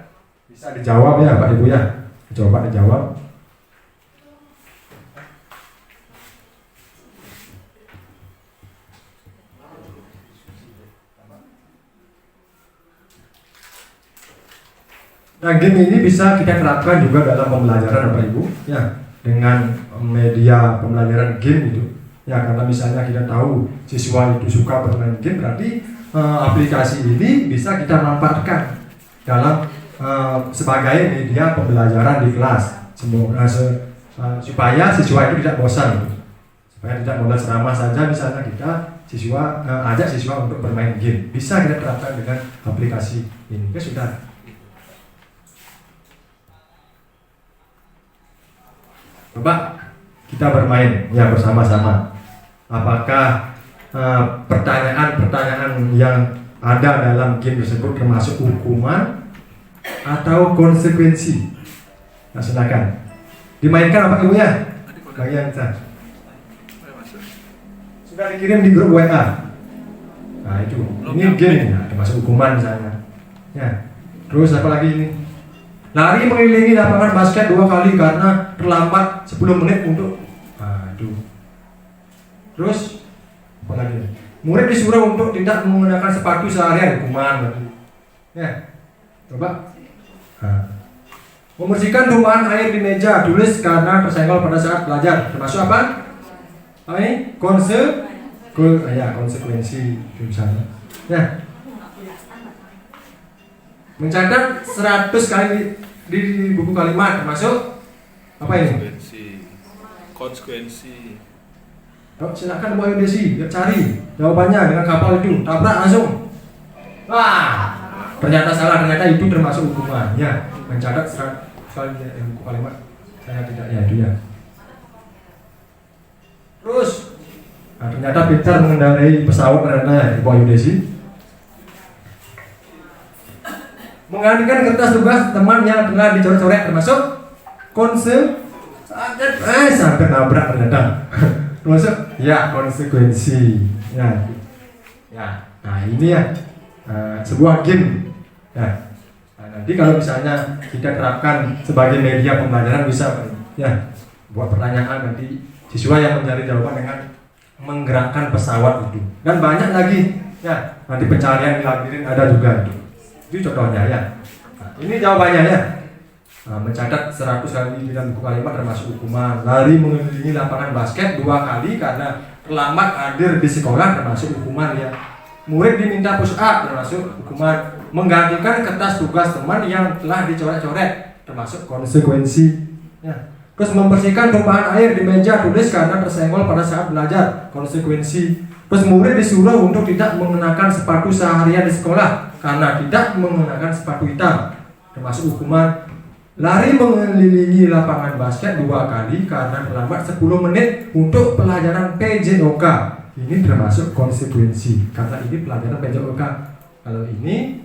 bisa dijawab ya Pak Ibu ya. Coba dijawab. Nah, game ini bisa kita terapkan juga dalam pembelajaran Bapak Ibu ya, dengan media pembelajaran game itu. Ya, karena misalnya kita tahu siswa itu suka bermain game, berarti aplikasi ini bisa kita manfaatkan dalam sebagai media pembelajaran di kelas, supaya siswa itu tidak bosan, supaya tidak modal ceramah saja. Misalnya kita ajak siswa untuk bermain game, bisa kita terapkan dengan aplikasi ini. Oke, sudah. Coba kita bermain ya bersama-sama. Apakah pertanyaan-pertanyaan yang ada dalam game tersebut termasuk hukuman atau konsekuensi? Nah, silakan. Dimainkan apa ilmunya? Bagi yang sudah dikirim di grup WA. Nah, itu. Ini game ya, termasuk hukuman misalnya. Ya. Terus apa lagi ini? Lari mengelilingi lapangan basket 2 kali karena terlambat 10 menit untuk Terus apa lagi? Murid disuruh untuk tidak menggunakan sepatu seharian, hukuman. Ya. Coba. Membersihkan tumpahan air di meja tulis karena tersenggol pada saat belajar. Termasuk apa? Ini konsekuensi misalnya. Ya. Mencatat 100 kali di buku kalimat termasuk apa ini? Konsekuensi. Oh, silakan Bu Ayu Desi, cari jawabannya dengan kapal itu, tabrak langsung. Wah, ternyata salah, ternyata itu termasuk hukuman. Ya, mencatat 100 kali buku kalimat. Saya tidak ya itu ya. Terus, ternyata pintar mengendarai pesawat ternyata Bu Ayu Desi. Menggantikan kertas tugas teman yang telah dicoret-coret termasuk sampai nabrak ternyata. Termasuk ya konsekuensi. Ya. Nah, ini ya sebuah game. Ya. Nah, nanti kalau misalnya kita terapkan sebagai media pembelajaran bisa ya buat pertanyaan nanti siswa yang mencari jawaban dengan menggerakkan pesawat itu. Dan banyak lagi ya, nanti pencarian di labirin ada juga itu. Itu contohnya ya. Nah, ini jawabannya ya. Mencatat 100 kali dengan buku kalimat termasuk hukuman. Lari mengelilingi lapangan basket 2 kali karena terlambat hadir di sekolah termasuk hukuman ya. Murid diminta push up termasuk hukuman. Menggantikan kertas tugas teman yang telah dicoret-coret termasuk konsekuensi ya. Terus membersihkan tumpahan air di meja tulis karena tersenggol pada saat belajar, konsekuensi. Terus murid disuruh untuk tidak mengenakan sepatu seharian di sekolah karena tidak mengenakan sepatu hitam termasuk hukuman. Lari mengelilingi lapangan basket 2 kali karena terlambat 10 menit untuk pelajaran PJOK. Ini termasuk konsekuensi karena ini pelajaran PJOK. Kalau ini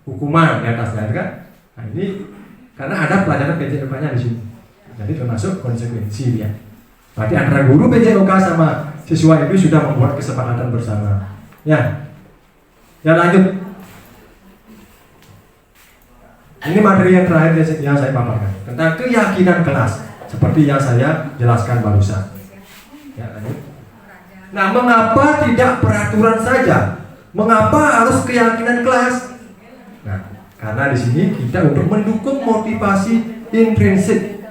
hukuman di atasnya kan. Nah, ini karena ada pelajaran PJOK-nya di sini. Jadi termasuk konsekuensi ya. Berarti antara guru PJOK sama siswa itu sudah membuat kesepakatan bersama. Ya. Ya lanjut. Ini materi yang terakhir yang saya paparkan tentang keyakinan kelas seperti yang saya jelaskan barusan. Ya, lanjut. Nah, mengapa tidak peraturan saja? Mengapa harus keyakinan kelas? Nah, karena di sini kita untuk mendukung motivasi intrinsik.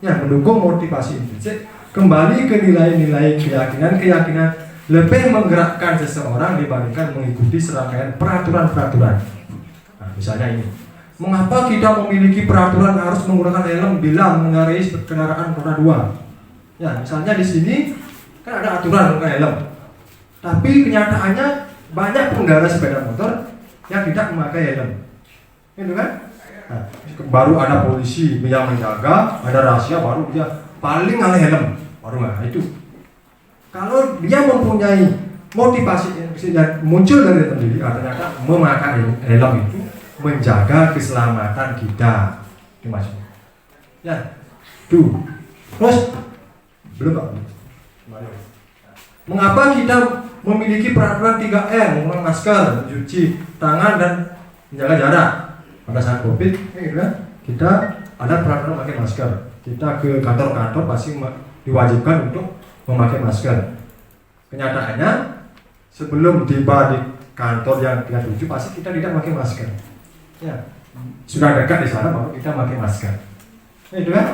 Ya, mendukung motivasi intrinsik kembali ke nilai-nilai keyakinan lebih menggerakkan seseorang dibandingkan mengikuti serangkaian peraturan-peraturan. Nah, misalnya ini. Mengapa kita memiliki peraturan harus menggunakan helm bila mengendarai kendaraan roda 2? Ya, misalnya di sini kan ada aturan menggunakan helm. Tapi kenyataannya banyak pengendara sepeda motor yang tidak memakai helm. Gitu kan? Nah, baru ada polisi yang menjaga, ada rahasia baru dia paling nggak helm, baru nggak itu. Kalau dia mempunyai motivasi yang muncul dari sendiri, ternyata memakai helm itu menjaga keselamatan kita. Ini maksudnya. Ya, tuh. Terus belum Pak. Mengapa kita memiliki peraturan 3M, menggunakan masker, mencuci tangan dan menjaga jarak pada saat COVID? Gitu kan? Kita ada peraturan memakai masker. Kita ke kantor-kantor pasti diwajibkan untuk memakai masker. Kenyataannya sebelum tiba di kantor yang kita tuju pasti kita tidak memakai masker. Ya, sudah dekat di sana baru kita pakai masker. Itu kan?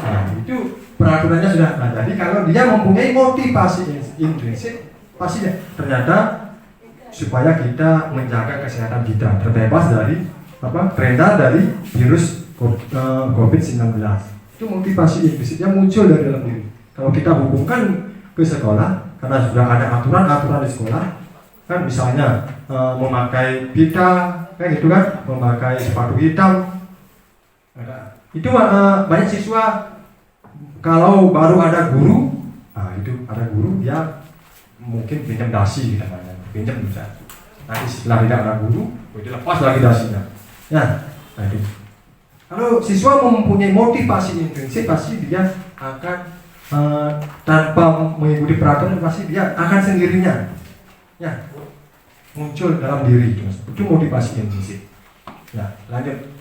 Nah, itu peraturannya sudah. Nah, jadi kalau dia mempunyai motivasi intrinsik, pasti ternyata supaya kita menjaga kesehatan kita terbebas dari terhindar dari virus COVID-19. Itu motivasi implisit yang muncul dari dalam diri. Kalau kita hubungkan ke sekolah, karena sudah ada aturan-aturan di sekolah, kan misalnya memakai pita, kayak gitu kan, memakai sepatu hitam. Itu banyak siswa kalau baru ada guru, itu ada guru dia mungkin pinjam dasi kita namanya, pinjam bisa. Nanti setelah tidak ada guru, itu lepas lagi dasinya. Ya, itu. Kalau siswa mempunyai motivasi intrinsik, pasti dia akan tanpa mengikuti peraturan, pasti dia akan sendirinya. Ya, muncul dalam diri itu. Itu motivasi intrinsik. Ya, lanjut.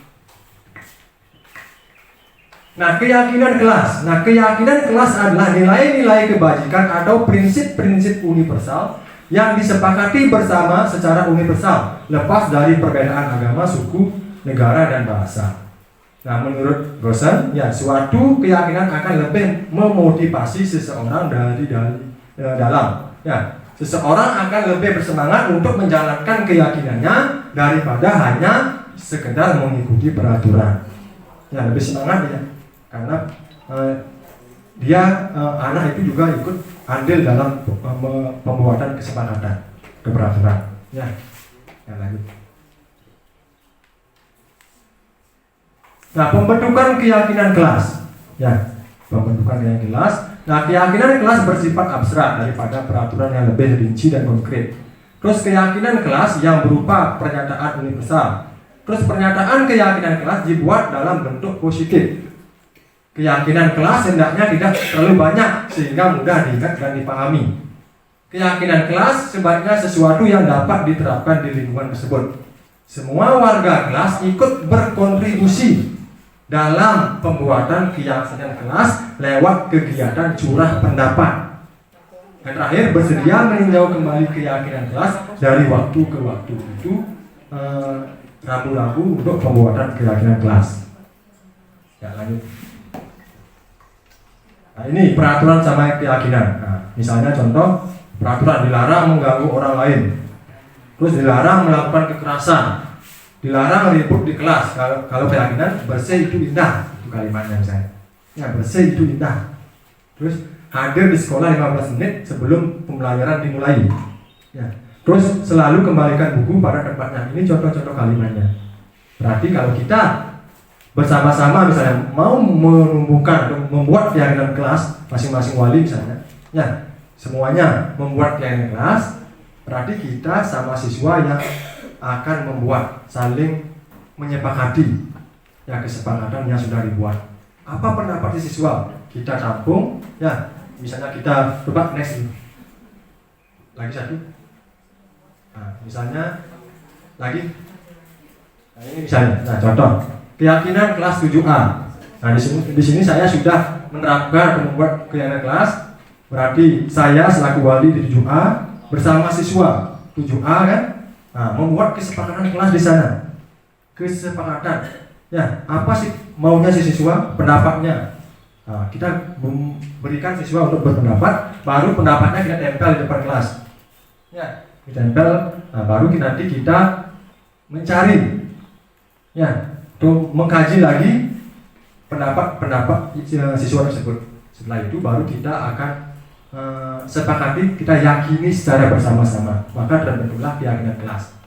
Nah, keyakinan kelas. Nah, keyakinan kelas adalah nilai-nilai kebajikan atau prinsip-prinsip universal yang disepakati bersama secara universal, lepas dari perbedaan agama, suku, negara, dan bahasa. Nah, menurut Rosen, ya, suatu keyakinan akan lebih memotivasi seseorang dari dalam. Ya, seseorang akan lebih bersemangat untuk menjalankan keyakinannya daripada hanya sekedar mengikuti peraturan. Ya, lebih semangat ya. Karena dia anak itu juga ikut andil dalam pembuatan kesepakatan keperaturan. Ya, yang lanjut. Nah, pembentukan keyakinan kelas. Ya, pembentukan keyakinan kelas. Nah, keyakinan kelas bersifat abstrak daripada peraturan yang lebih rinci dan konkret. Terus keyakinan kelas yang berupa pernyataan universal. Terus pernyataan keyakinan kelas dibuat dalam bentuk positif. Keyakinan kelas hendaknya tidak terlalu banyak sehingga mudah diingat dan dipahami. Keyakinan kelas sebaiknya sesuatu yang dapat diterapkan di lingkungan tersebut. Semua warga kelas ikut berkontribusi dalam pembuatan keyakinan kelas lewat kegiatan curah pendapat. Dan terakhir, bersedia meninjau kembali keyakinan kelas dari waktu ke waktu. Itu ragu-ragu untuk pembuatan keyakinan kelas. Ya, lanjut. Nah, ini peraturan sama keyakinan. Nah, misalnya contoh, peraturan dilarang mengganggu orang lain, terus dilarang melakukan kekerasan, dilarang ribut di kelas. Kalau keyakinan, bersih itu indah, itu kalimatnya misalnya. Ya, bersih itu indah. Terus hadir di sekolah 15 menit sebelum pembelajaran dimulai. Ya. Terus selalu kembalikan buku pada tempatnya. Ini contoh-contoh kalimatnya. Berarti kalau kita bersama-sama misalnya mau menumbuhkan atau membuat keyakinan kelas, masing-masing wali misalnya, ya, semuanya membuat keyakinan kelas, berarti kita sama siswa yang akan membuat, saling menyepakati ya kesepakatan yang sudah dibuat. Apa pendapat siswa? Kita tampung, ya, misalnya kita coba next lagi satu. Nah, misalnya lagi, nah ini misalnya, nah contoh. Keyakinan kelas 7A. Nah, di sini saya sudah menerapkan atau membuat keyakinan kelas. Berarti saya selaku wali di 7A bersama siswa 7A kan, nah, membuat kesepakatan kelas di sana. Kesepakatan. Ya, apa sih maunya si siswa? Pendapatnya. Nah, kita berikan siswa untuk berpendapat, baru pendapatnya kita tempel di depan kelas. Ya, kita tempel. Nah, baru nanti kita mencari. Ya. Untuk mengkaji lagi pendapat siswa tersebut. Setelah itu baru kita akan sepakati, kita yakini secara bersama-sama. Maka terbentuklah keyakinan kelas.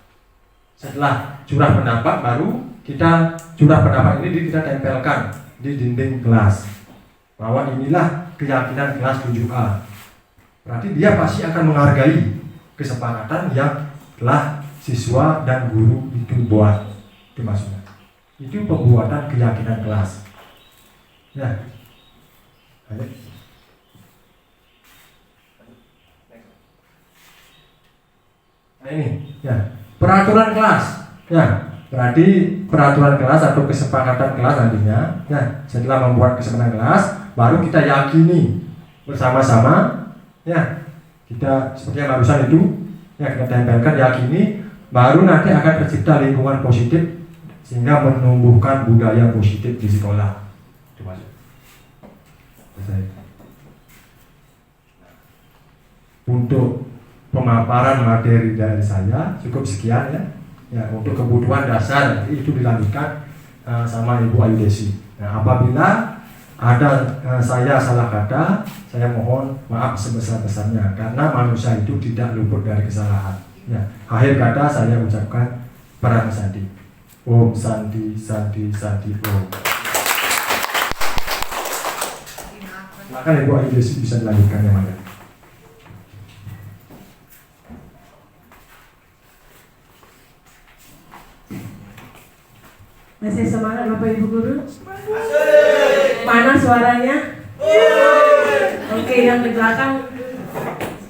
Setelah curah pendapat, baru kita curah pendapat ini kita tempelkan di dinding kelas bahwa inilah keyakinan kelas 7A. Berarti dia pasti akan menghargai kesepakatan yang telah siswa dan guru itu buat. Itu maksudnya. Itu pembuatan keyakinan kelas. Ya. Nah ini, ya, peraturan kelas. Ya, berarti peraturan kelas atau kesepakatan kelas nantinya. Ya, setelah membuat kesepakatan kelas, baru kita yakini bersama-sama. Ya, kita seperti yang barusan itu, ya kita tempelkan, yakini, baru nanti akan tercipta lingkungan positif. Sehingga menumbuhkan budaya positif di sekolah. Itu maksud. Untuk pemaparan materi dari saya cukup sekian ya. Ya, untuk kebutuhan dasar itu dilanjutkan sama Ibu Ayu Desi. Nah, apabila ada saya salah kata, saya mohon maaf sebesar-besarnya karena manusia itu tidak luput dari kesalahan. Ya, akhir kata saya ucapkan perang sandi. Om Santi Santi Santi Om. Silakan Ibu Ayu Desi bisa dilanjutkan yang mana? Masih semangat Bapak Ibu Guru? Mana suaranya? Oke, yang di belakang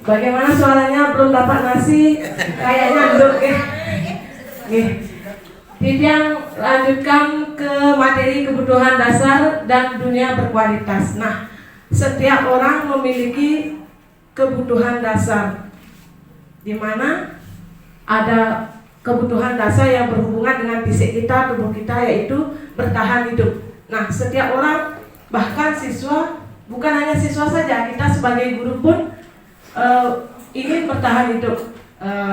bagaimana suaranya? Belum dapat nasi? Kayaknya duduk ya. Yang lanjutkan ke materi kebutuhan dasar dan dunia berkualitas. Nah, setiap orang memiliki kebutuhan dasar, di mana ada kebutuhan dasar yang berhubungan dengan fisik kita, tubuh kita, yaitu bertahan hidup. Nah, setiap orang, bahkan siswa, bukan hanya siswa saja, kita sebagai guru pun ingin bertahan hidup.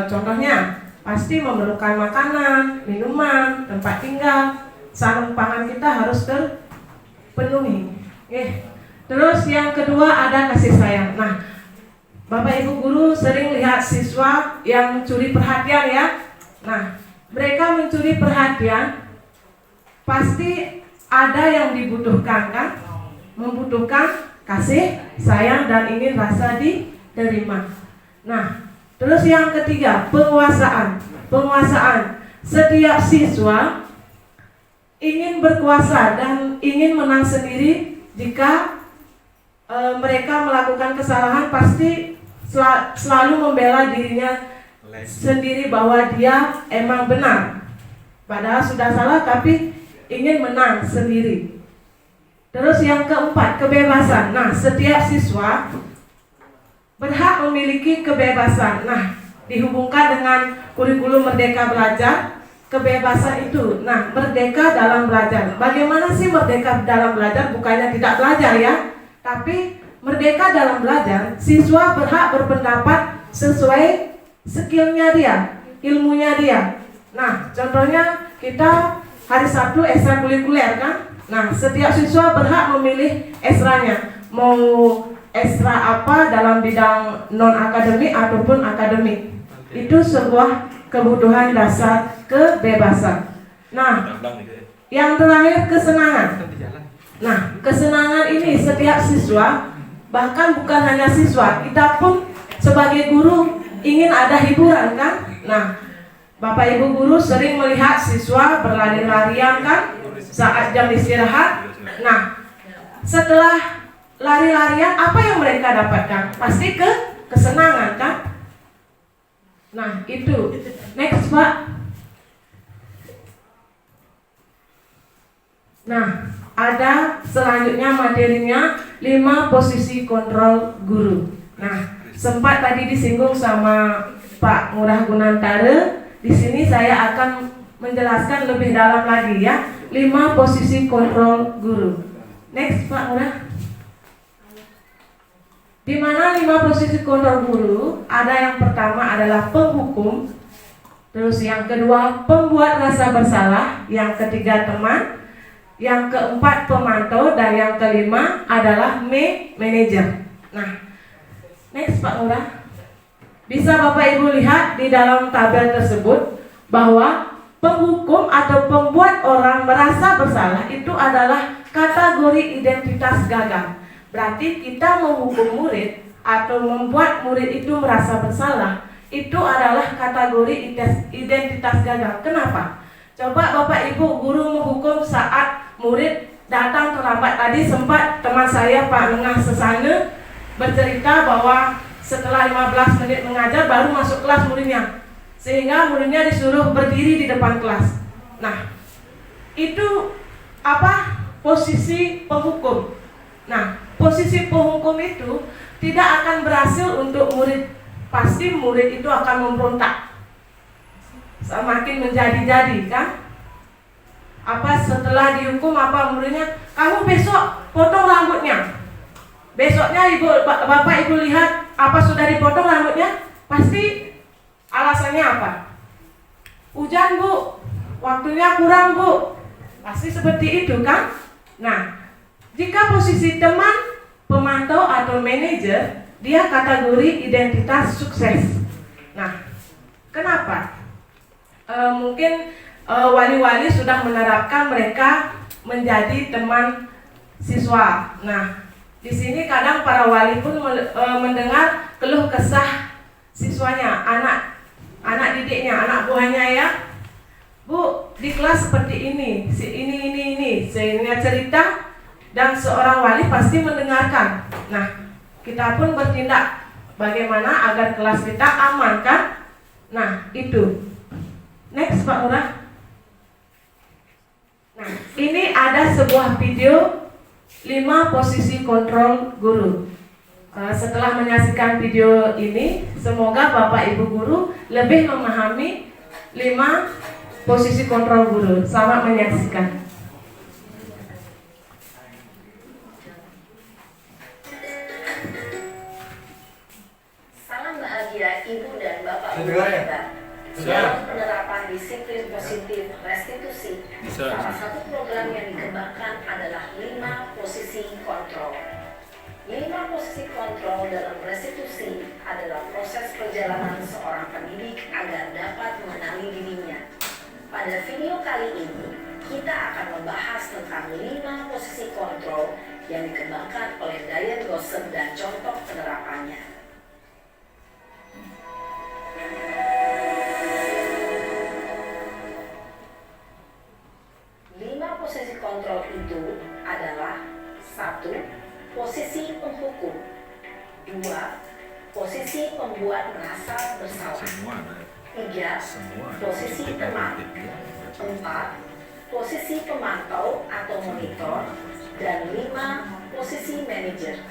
Contohnya, pasti memerlukan makanan, minuman, tempat tinggal, sarung pangan kita harus terpenuhi. Terus yang kedua ada kasih sayang. Nah, Bapak Ibu Guru sering lihat siswa yang mencuri perhatian ya. Nah, mereka mencuri perhatian, pasti ada yang dibutuhkan kan? Membutuhkan kasih, sayang, dan ingin rasa diterima. Nah, terus yang ketiga, penguasaan. Penguasaan. Setiap siswa ingin berkuasa dan ingin menang sendiri. Jika mereka melakukan kesalahan, pasti selalu membela dirinya sendiri bahwa dia emang benar, padahal sudah salah tapi ingin menang sendiri. Terus yang keempat, kebebasan. Nah, setiap siswa berhak memiliki kebebasan. Nah, dihubungkan dengan kurikulum Merdeka Belajar, kebebasan itu. Nah, merdeka dalam belajar. Bagaimana sih merdeka dalam belajar? Bukannya tidak belajar ya, tapi merdeka dalam belajar, siswa berhak berpendapat sesuai skillnya dia, ilmunya dia. Nah, contohnya kita hari Sabtu ekstrakurikuler kan. Nah, setiap siswa berhak memilih eksranya, mau ekstra apa dalam bidang non akademik ataupun akademik. Itu sebuah kebutuhan dasar kebebasan. Nah, yang terakhir kesenangan. Nah, kesenangan ini setiap siswa, bahkan bukan hanya siswa, kita pun sebagai guru ingin ada hiburan kan? Nah, Bapak Ibu Guru sering melihat siswa berlari-larian kan saat jam istirahat. Nah, setelah lari-larian apa yang mereka dapatkan? Pasti kesenangan kan? Nah, itu. Next, Pak. Nah, ada selanjutnya materinya 5 posisi kontrol guru. Nah, sempat tadi disinggung sama Pak Ngurah Gunantara. Di sini saya akan menjelaskan lebih dalam lagi ya, 5 posisi kontrol guru. Next, Pak Ngurah. Di mana 5 posisi kontrol guru? Ada yang pertama adalah penghukum, terus yang kedua pembuat rasa bersalah, yang ketiga teman, yang keempat pemantau, dan yang kelima adalah manajer. Nah, next Pak Ngurah. Bisa Bapak Ibu lihat di dalam tabel tersebut bahwa penghukum atau pembuat orang merasa bersalah itu adalah kategori identitas gagal. Berarti kita menghukum murid atau membuat murid itu merasa bersalah, itu adalah kategori identitas gagal. Kenapa? Coba Bapak Ibu guru menghukum saat murid datang terlambat. Tadi sempat teman saya Pak Lengah Sesana bercerita bahwa setelah 15 menit mengajar baru masuk kelas muridnya, sehingga muridnya disuruh berdiri di depan kelas. Nah, itu apa? Posisi penghukum. Nah, posisi penghukum itu tidak akan berhasil untuk murid. Pasti murid itu akan memberontak, semakin menjadi-jadi kan. Apa setelah dihukum apa muridnya, kamu besok potong rambutnya. Besoknya bapak ibu lihat apa sudah dipotong rambutnya, pasti alasannya apa? Hujan Bu, waktunya kurang Bu, pasti seperti itu kan? Nah, jika posisi teman, pemantau atau manajer, dia kategori identitas sukses. Nah, kenapa? Mungkin wali-wali sudah menerapkan mereka menjadi teman siswa. Nah, di sini kadang para wali pun mendengar keluh kesah siswanya, anak didiknya, anak buahnya ya. Bu, di kelas seperti ini, ini, sehingga cerita dan seorang wali pasti mendengarkan. Nah, kita pun bertindak bagaimana agar kelas kita aman kan? Nah, itu. Next Pak Lurah. Nah, ini ada sebuah video 5 posisi kontrol guru. Setelah menyaksikan video ini, semoga Bapak Ibu guru lebih memahami 5 posisi kontrol guru. Selamat menyaksikan. Salam bahagia Ibu dan Bapak Ibu hebat. Dalam penerapan disiplin positif restitusi, salah satu program yang dikembangkan adalah 5 posisi kontrol. 5 posisi kontrol dalam restitusi adalah proses perjalanan seorang pendidik agar dapat mengenali dirinya. Pada video kali ini, kita akan membahas tentang 5 posisi kontrol yang dikembangkan oleh Diane Gossem dan contoh penerapannya. 5 posisi kontrol itu adalah 1. Posisi penghukum. 2. Posisi pembuat merasa bersalah. 3. Posisi teman. 4. Posisi pemantau atau monitor. Dan 5. Posisi manajer.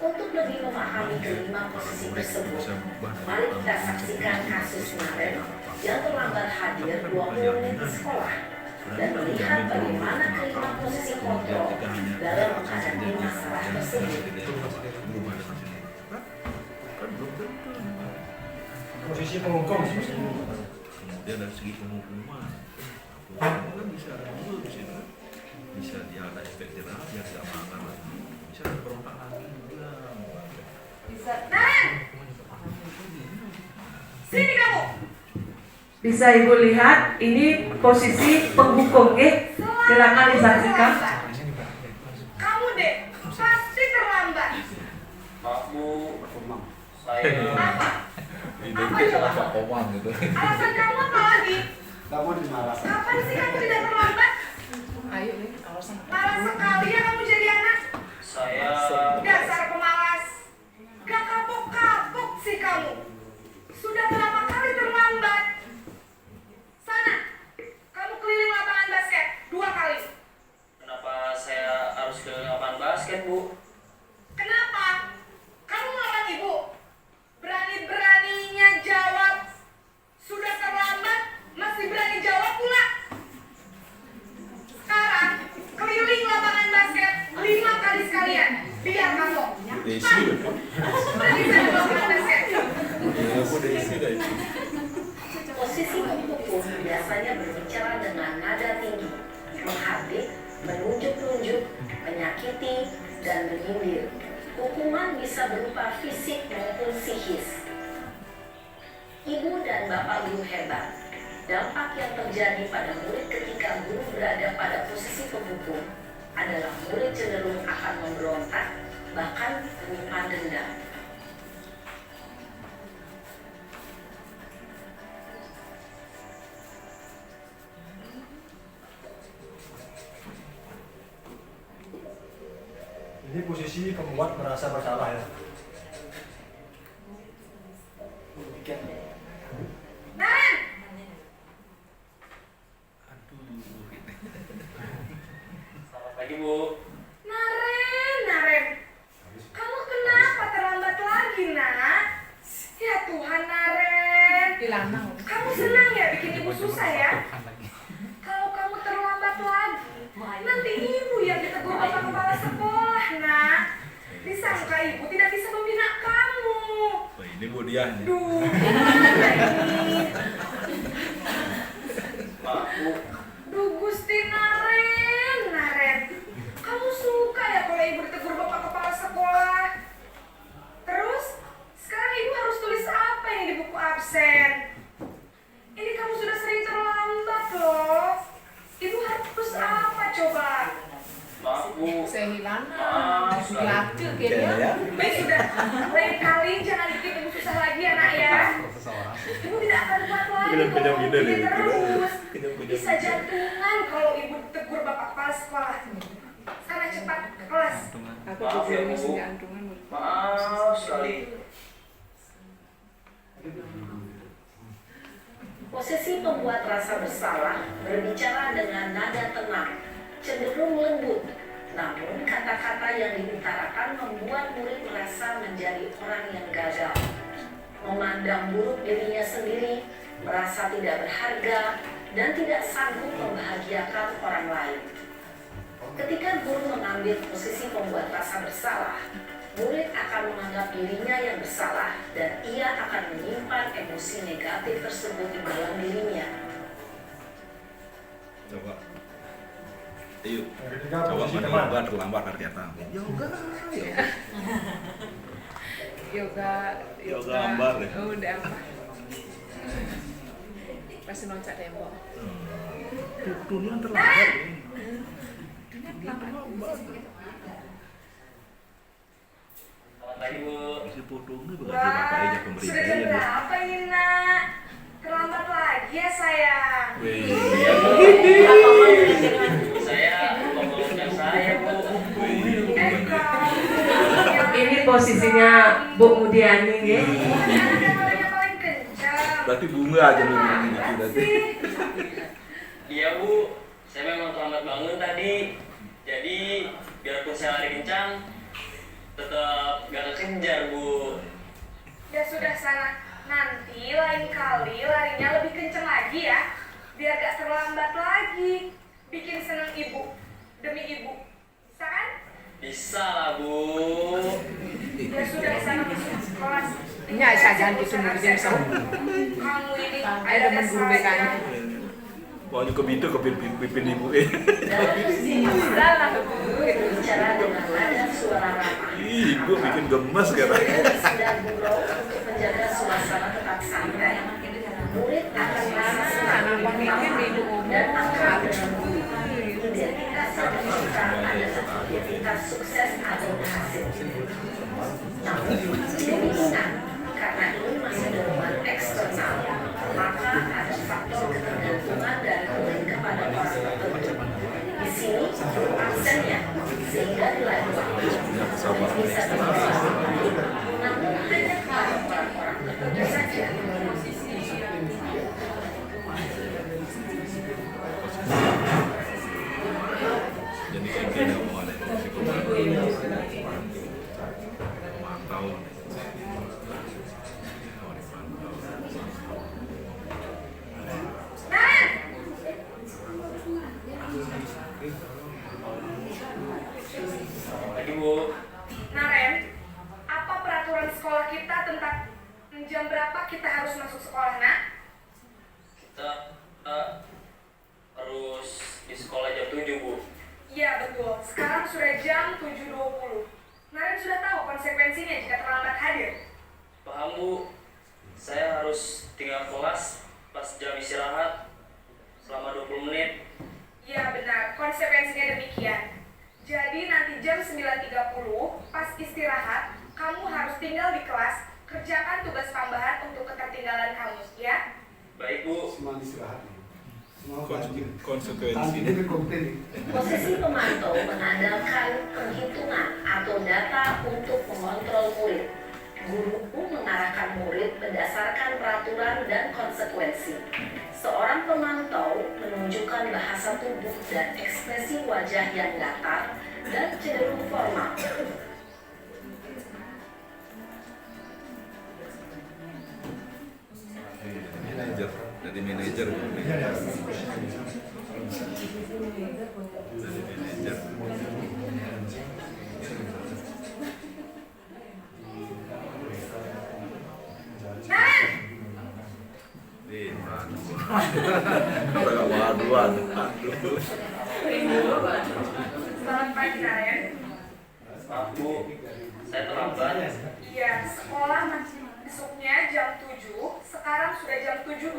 Untuk lebih memahami kelima posisi tersebut, mari kita saksikan kasus Naren yang terlambat hadir 20 menit di sekolah dan melihat bagaimana kelima posisi kontrol dalam menghadapi masalah tersebut. Posisi penghukum. Kemudian dari segi penghukuman, kan bisa ada dulu di sini, bisa dia ada efek jerah, dia tidak makan lagi, bisa ada berontak lagi juga. Sini kamu. Bisa Ibu lihat, ini posisi penghukum, oke? Silakan disaksikan. Kamu deh, pasti terlambat. Maaf Bu, saya Apa? Apa coba? Alasan kamu apa lagi? Kamu dimarah. Kapan sih kamu tidak terlambat? Ayo nih, alasan. Malas sekali ya kamu jadi anak. saya Dasar pemalas. Gak kapok-kapok sih kamu. Sudah berapa kali terlambat? Sana, kamu keliling lapangan basket 2 kali. kenapa saya harus ke lapangan basket Bu? Kenapa? Kamu melawan ibu. Berani-beraninya jawab. Sudah terlambat, masih berani jawab pula. Sekarang, keliling lapangan basket 5 kali sekalian. Biar kamu. Pergi sana lapangan basket. Posisi penghukum biasanya berbicara dengan nada tinggi, menghardik, menunjuk-nunjuk, menyakiti, dan menyindir. Hukuman bisa berupa fisik maupun psikis. Ibu dan Bapak Ibu hebat, dampak yang terjadi pada murid ketika guru berada pada posisi penghukum adalah murid cenderung akan memberontak, bahkan menyimpan dendam. Ini posisi pembuat merasa bersalah ya. Naren! Selamat pagi Bu. Naren. Kamu kenapa terlambat lagi, nak? Ya Tuhan, Naren. Kamu senang ya bikin ibu susah ya? Kalau kamu terlambat lagi, nanti ibu yang ditegur Bapak Kepala Sekolah, nak. Disangka ibu tidak bisa membina kamu. Ini Bu Diah nih. Duh, Maaf Bu. duh Gusti Naren. Kamu suka ya kalau ibu ditegur bapak kepala sekolah? Terus, sekarang ibu harus tulis apa ini di buku absen? Ini kamu sudah sering terlambat loh. Ibu harus apa coba? Maaf Bu. Sehilana, diatur kayaknya. Baik sudah, lain kali jangan bikin ibu susah lagi ya nak ya. Ibu tidak akan kuat lagi kalau begini terus. Bisa jantungan kalau ibu tegur bapak kepala sekolah. Sana cepat ke kelas. Maaf ya Bu. Maaf sekali. Posisi pembuat rasa bersalah berbicara dengan nada tenang, cenderung lembut. Namun kata-kata yang diutarakan membuat murid merasa menjadi orang yang gagal. Memandang buruk dirinya sendiri, merasa tidak berharga, dan tidak sanggup membahagiakan orang lain. Ketika guru mengambil posisi pembuat rasa bersalah, murid akan menganggap dirinya yang bersalah dan ia akan menyimpan emosi negatif tersebut di dalam dirinya. Coba. Ayo. Coba mana terlambat Ardiata. Yoga gambar deh. Udah apa? Pasti loncat tembok. Dunia terlambat. Selamat pagi Bu. Isi fotonya berarti Wah, bapak aja sudah pemerintah jam ya. berapa ini nak? Terlambat lagi ya sayang. Saya pembawakan saya Bu. Ini posisinya Bu Mudiani ya. Nadanya paling kencang. Berarti bunga aja lu bilang gitu berarti. Iya Bu. Saya memang terlambat bangun tadi. Jadi biarpun saya lari kencang, tetap gak kekejar Bu. Ya sudah sana. Nanti lain kali larinya lebih kencang lagi ya. Biar gak terlambat lagi. Bikin seneng ibu. Demi ibu. Bisa kan? Bisa lah Bu. Ya sudah sana masuk kelas. Ini jangan gitu ngerjain sama. Kamu ini Ayo demen guru BK-nya. Pokoknya kebitu kepipin ibu Salah berbicara dengan nada suara ramah. Ih, ibu bikin gemes Sedang katanya. gurau untuk menjaga suasana tetap santai. Murid akan merasa senang dan akrab dengan guru. Identitas yang diminta adalah identitas sukses atau berhasil. Namun, kemungkinan karena ini masih dorongan eksternal, maka ada faktor ketergantungan dari murid kepada orang tertentu. Di sini, absennya sehingga nilai waktu bisa terjadi. Namun hanya kepada orang-orang tertentu saja. Jadi kayaknya mau ada psikologi. Mantau. Pagi Bu. Naren, apa peraturan sekolah kita tentang jam berapa kita harus masuk sekolah, nak? Kita harus di sekolah jam 7 Bu. Iya betul, sekarang sudah jam 7.20. Naren sudah tahu konsekuensinya jika terlambat hadir. Paham Bu. Saya harus tinggal kelas pas jam istirahat selama 20 menit. Iya benar, konsekuensinya demikian. Jadi nanti jam 9.30 pas istirahat, kamu harus tinggal di kelas, kerjakan tugas tambahan untuk ketertinggalan kamu, ya? Baik Bu. Semua istirahat. Konsekuensi. Posisi pemantau mengandalkan penghitungan atau data untuk mengontrol murid. Guru mengarahkan murid berdasarkan peraturan dan konsekuensi. Seorang pemantau menunjukkan bahasa tubuh dan ekspresi wajah yang datar dan cenderung formal. Manajer, dari manajer. Selamat pagi Naren. Maaf Bu, saya terlambat. Iya, sekolah besoknya jam 7, sekarang sudah jam 7.20.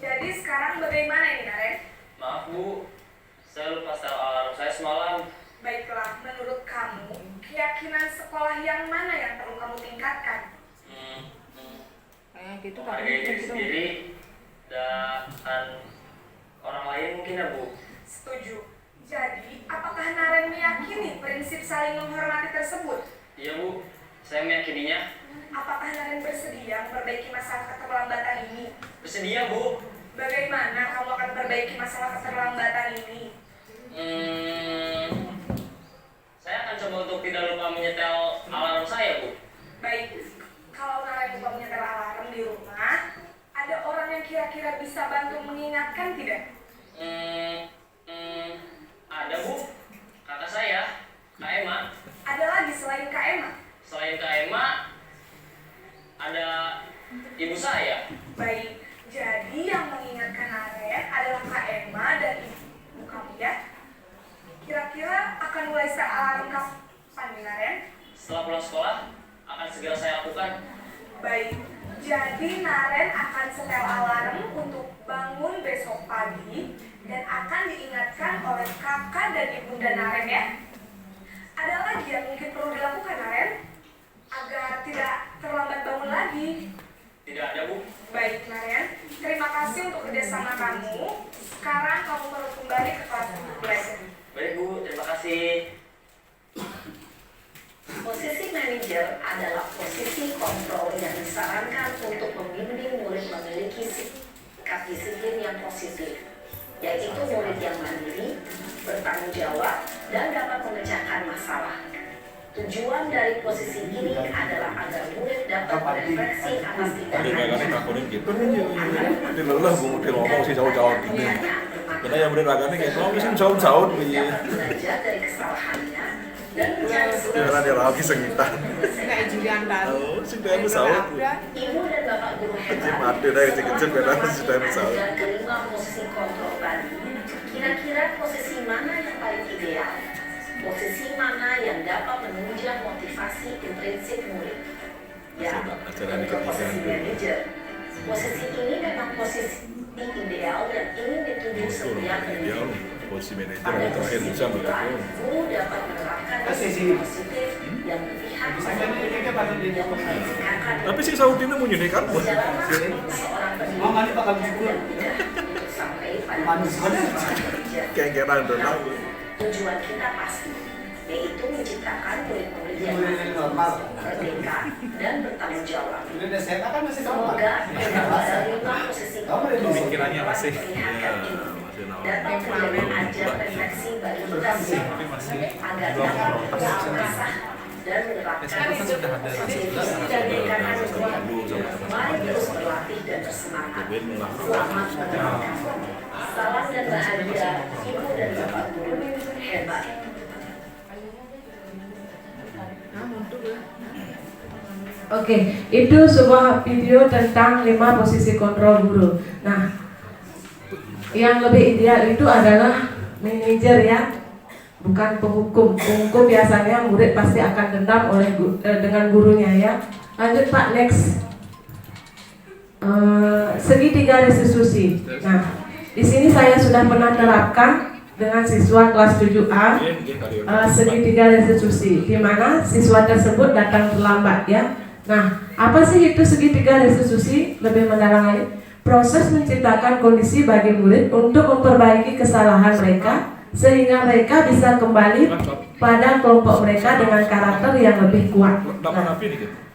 Jadi sekarang bagaimana ini Naren? Maaf Bu, saya lupa setel alarm saya semalam. Baiklah, menurut kamu, keyakinan sekolah yang mana yang perlu kamu tingkatkan? Hargai diri sendiri dan orang lain mungkin ya Bu. Setuju. Jadi, apakah Naren meyakini prinsip saling menghormati tersebut? Iya Bu, saya meyakininya. Apakah Naren bersedia memperbaiki masalah keterlambatan ini? Bersedia Bu. Bagaimana kamu akan memperbaiki masalah keterlambatan ini? Saya akan coba untuk tidak lupa menyetel alarm saya Bu. Baik, kalau Naren lupa menyetel alarm di rumah, ada orang yang kira-kira bisa bantu mengingatkan tidak? Ada Bu, kakak saya, Kak Emma. Ada lagi selain Kak Emma? Selain Kak Emma, ada ibu saya. Baik, jadi yang mengingatkan Naren adalah Kak Emma dan ibu kamu ya? Kira-kira akan mulai set alarm kapan nih Naren? Setelah pulang sekolah, akan segera saya lakukan. Baik, jadi Naren akan setel alarm untuk bangun besok pagi dan akan diingatkan oleh kakak dan ibunda Naren ya. Ada lagi yang mungkin perlu dilakukan Naren agar tidak terlambat bangun lagi? Tidak ada Bu. Baik Naren, terima kasih untuk kerjasama kamu. Sekarang kamu perlu kembali ke kelas untuk belajar. Baik Bu, terima kasih. Posisi manajer adalah posisi kontrol yang disarankan untuk membimbing murid memiliki sikap disiplin yang positif, yaitu murid yang mandiri, bertanggung jawab, dan dapat memecahkan masalah. Tujuan dari posisi ini adalah agar murid dapat berefleksi atas tindakannya. Di lelah gue mau ngomong sih jauh-jauh gini. Karena yang bener agaknya kayak mau sih jauh-jauh begini. Belajar dari kesalahannya dan mencari Karena dia lagi sengitan. Kayak Julian tadi. Oh, sih dia pesawat. Ibu dan bapak guru hebat. Mati dah kecil-kecil beda sih dia pesawat. Dan kelima posisi kontrol tadi, kira-kira posisi mana yang paling ideal? Posisi mana yang dapat menunjang motivasi intrinsik murid? Ya, untuk posisi manajer. Posisi ini memang posisi ideal yang ingin dituju setiap Ideal murid. posisi manajer yang terakhir bisa berlaku. Guru dapat menerapkan sisi positif yang berpihak pada murid yang mengingatkan. Tapi si Saudina mau nyunikan buat. Seorang pendidik bakal juga sampai pada Kayak donang. tujuan kita pasti, yaitu menciptakan murid-murid yang merdeka dan bertanggung jawab. Semoga menerima posisi Pikirannya masih dapat menjadi ajar refleksi bagi kita semua agar dapat mengasah dan menerapkan posisi dan dekatan semua. Mari terus berlatih dan bersemangat. Selamat menjalankan. Salam dan bahagia, ibu dan bapak guru hebat. Oke, itu sebuah video tentang 5 posisi kontrol guru. Nah, yang lebih ideal itu adalah manajer ya, bukan penghukum. Penghukum biasanya murid pasti akan dendam dengan gurunya ya. Lanjut Pak, next. Segitiga restitusi. Nah, di sini saya sudah pernah terapkan dengan siswa kelas 7A segitiga restitusi, di mana siswa tersebut datang terlambat ya. Nah, apa sih itu segitiga restitusi? Lebih mendalam lagi, proses menciptakan kondisi bagi murid untuk memperbaiki kesalahan mereka sehingga mereka bisa kembali pada kelompok mereka dengan karakter yang lebih kuat. Nah,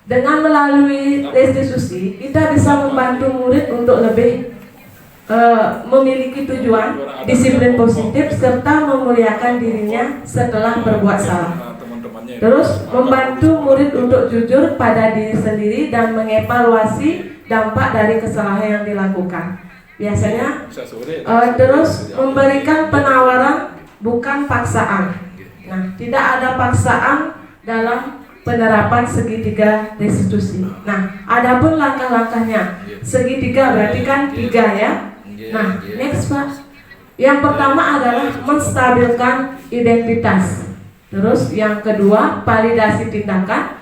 dengan melalui restitusi, kita bisa membantu murid untuk lebih memiliki tujuan, disiplin positif, serta memuliakan dirinya setelah berbuat salah. Terus membantu murid untuk jujur pada diri sendiri dan mengevaluasi dampak dari kesalahan yang dilakukan. Biasanya terus memberikan penawaran bukan paksaan. Nah, tidak ada paksaan dalam penerapan segitiga restitusi. Nah, adapun langkah-langkahnya, segitiga berarti kan 3 ya. Nah, next Pak, Yang pertama adalah menstabilkan identitas. Terus yang kedua, validasi tindakan.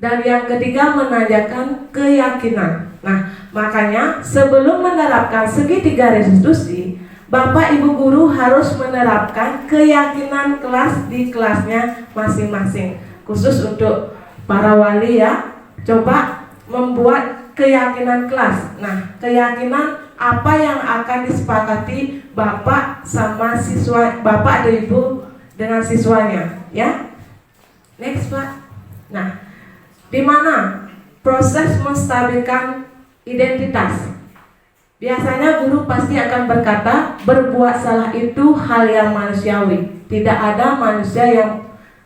Dan yang ketiga, menanyakan keyakinan. Nah, makanya sebelum menerapkan segitiga restitusi, Bapak Ibu guru harus menerapkan keyakinan kelas di kelasnya masing-masing. Khusus untuk para wali ya, coba membuat keyakinan kelas. Nah, keyakinan apa yang akan disepakati Bapak sama siswa, Bapak atau Ibu dengan siswanya, ya. Next, Pak. Nah, di mana proses menstabilkan identitas? Biasanya guru pasti akan berkata, berbuat salah itu hal yang manusiawi. Tidak ada manusia yang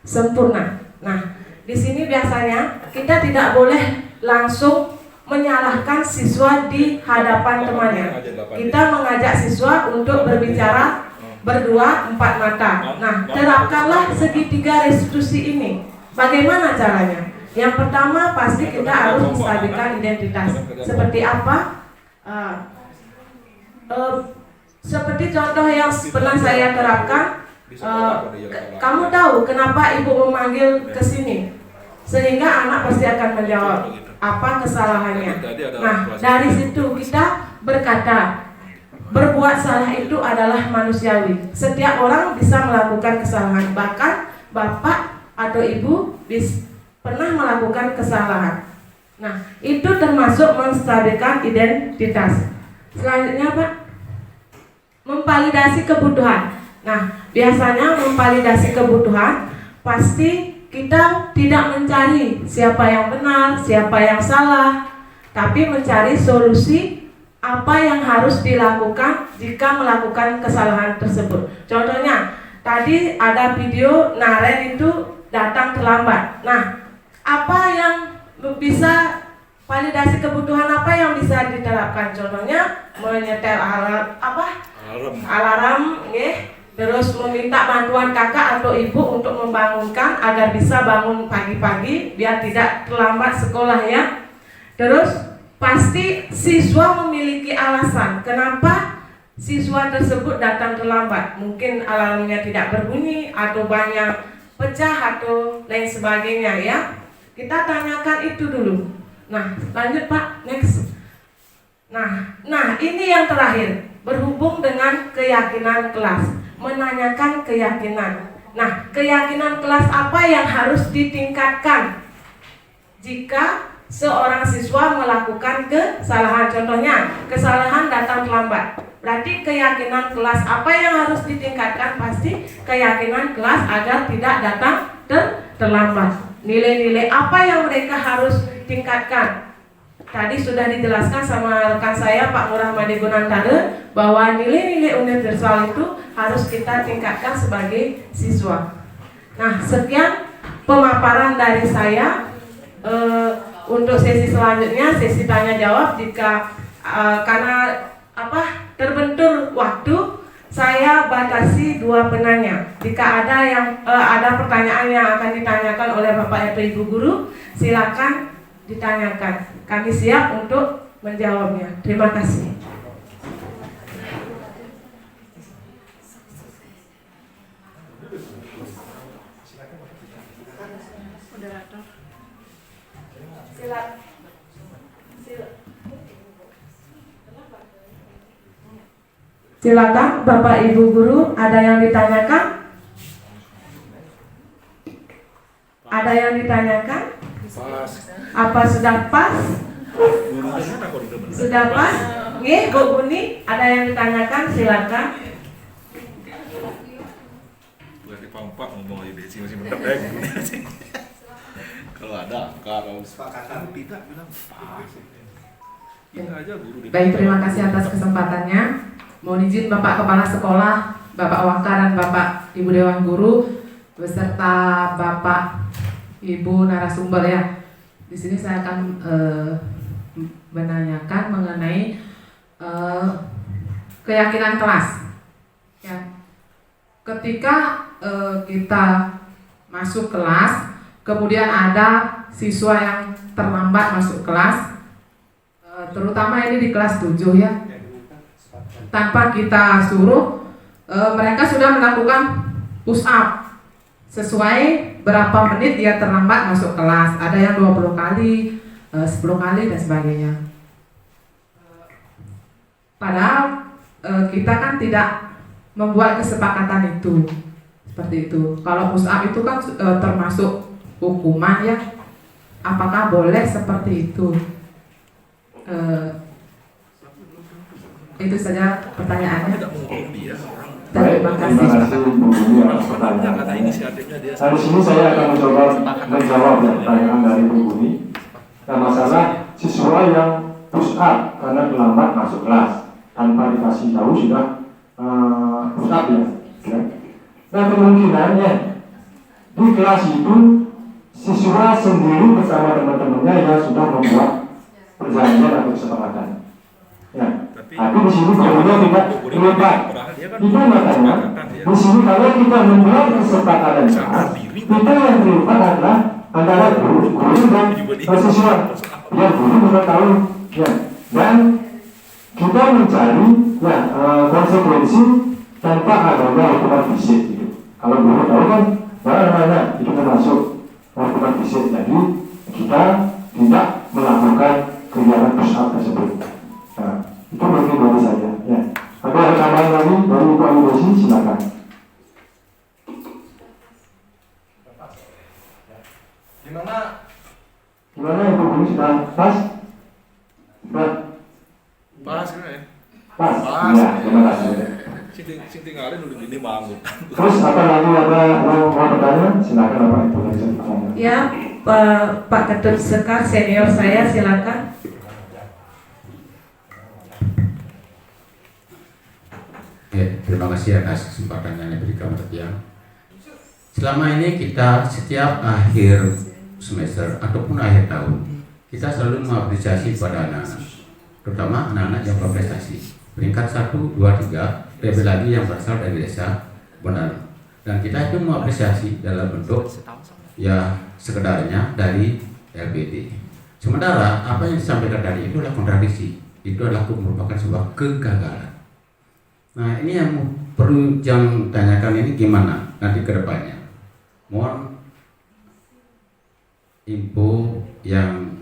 sempurna. Nah, di sini biasanya kita tidak boleh langsung menyalahkan siswa di hadapan temannya. Kita mengajak siswa untuk berbicara berdua, empat mata. Nah, terapkanlah segitiga restitusi ini. Bagaimana caranya? Yang pertama pasti kita harus menstabilkan identitas. Seperti apa? Seperti contoh yang pernah saya terapkan. Kamu tahu kenapa ibu memanggil ke sini? Sehingga anak pasti akan menjawab apa kesalahannya. Nah, dari situ kita berkata, berbuat salah itu adalah manusiawi. Setiap orang bisa melakukan kesalahan. Bahkan bapak atau ibu pernah melakukan kesalahan. Nah, itu termasuk menstabilkan identitas. Selanjutnya, Pak, memvalidasi kebutuhan. Nah, biasanya memvalidasi kebutuhan pasti kita tidak mencari siapa yang benar, siapa yang salah, tapi mencari solusi apa yang harus dilakukan jika melakukan kesalahan tersebut. Contohnya, tadi ada video Naren itu datang terlambat. Nah, apa yang bisa validasi kebutuhan, apa yang bisa diterapkan? Contohnya menyetel alarm, terus meminta bantuan kakak atau ibu untuk membangunkan agar bisa bangun pagi-pagi biar tidak terlambat sekolah ya. Terus pasti siswa memiliki alasan kenapa siswa tersebut datang terlambat. Mungkin alarmnya tidak berbunyi atau banyak pecah atau lain sebagainya ya. Kita tanyakan itu dulu. Nah, lanjut Pak, next. Nah, ini yang terakhir, berhubung dengan keyakinan kelas, menanyakan keyakinan. Nah, keyakinan kelas apa yang harus ditingkatkan jika seorang siswa melakukan kesalahan? Contohnya, kesalahan datang terlambat. Berarti keyakinan kelas apa yang harus ditingkatkan? Pasti keyakinan kelas agar tidak datang terlambat. Nilai-nilai apa yang mereka harus tingkatkan? Tadi sudah dijelaskan sama rekan saya Pak Murah Made Gunantara bahwa nilai-nilai universal itu harus kita tingkatkan sebagai siswa. Nah, sekian pemaparan dari saya. Untuk sesi selanjutnya, sesi tanya jawab, jika karena terbentur waktu, saya batasi 2 penanya. Jika ada pertanyaan yang akan ditanyakan oleh Bapak atau Ibu guru, silakan ditanyakan. Kami siap untuk menjawabnya. Terima kasih. Silakan Bapak Ibu guru, ada yang ditanyakan? Ada yang ditanyakan? Apa sudah pas? Sudah pas? Nggih, Bu Buni, ada yang ditanyakan? Silakan. Bukan di Pampak ngomong aja deh, masih bener deh. Kalau ada, kalau sepakatan tidak bilang pas. Baik, terima kasih atas kesempatannya. Mohon izin Bapak Kepala Sekolah, Bapak Waka dan Bapak Ibu Dewan Guru beserta Bapak Ibu narasumber ya. Di sini saya akan menanyakan mengenai keyakinan kelas. Ya. Ketika kita masuk kelas, kemudian ada siswa yang terlambat masuk kelas, terutama ini di kelas 7 ya. Tanpa kita suruh, mereka sudah melakukan push up sesuai berapa menit dia terlambat masuk kelas. Ada yang 20 kali, 10 kali dan sebagainya. Padahal kita kan tidak membuat kesepakatan itu seperti itu. Kalau push up itu kan termasuk hukuman ya. Apakah boleh seperti itu? Itu saja pertanyaannya. Terima kasih Bu Buni atas pertanyaannya. Nah, di sini saya akan mencoba menjawab pertanyaan dari Bu Buni. Nah, masalah siswa yang push up karena terlambat masuk kelas tanpa dikasih tahu sudah push up ya. Nah, kemungkinannya di kelas itu siswa sendiri bersama teman-temannya yang sudah membuat perjanjian atau kesepakatan. Ya. Tapi di sini gurunya tidak terlibat. Itu makanya di sini kalau kita membuat kesepakatan kelas, kita yang terlibat adalah antara guru dan siswa. Ya, guru mengetahui. Ya. Dan kita mencari ya konsekuensi tanpa adanya hukuman fisik gitu. Kalau guru tahu kan mana itu termasuk hukuman fisik, jadi kita tidak melakukan kegiatan push up tersebut. Nah, itu mungkin dari saya. Ya. Ada rekaman lagi dari Pak Widosi, silakan. Gimana Ibu Guru sudah pas? Sudah? Pas kan ya? Pas. Ya, terima kasih. Sing tinggalin udah gini bangun. Terus apa lagi ada yang mau bertanya? Silakan Bapak Ibu yang bisa bertanya. Ya, Pak Ketut Sekar senior saya, silakan. Ya, terima kasih atas kesempatan yang diberikan Pak. Selama ini kita setiap akhir semester ataupun akhir tahun kita selalu mengapresiasi pada anak-anak, terutama anak-anak yang berprestasi peringkat 1, 2, 3, lebih lagi yang berasal dari desa Bondan. Dan kita itu mengapresiasi dalam bentuk ya sekedarnya dari LPD. Sementara apa yang disampaikan tadi itu adalah kontradiksi, itu adalah merupakan sebuah kegagalan. Nah, ini yang perlu jangan tanyakan ini gimana nanti ke depannya. Mohon info yang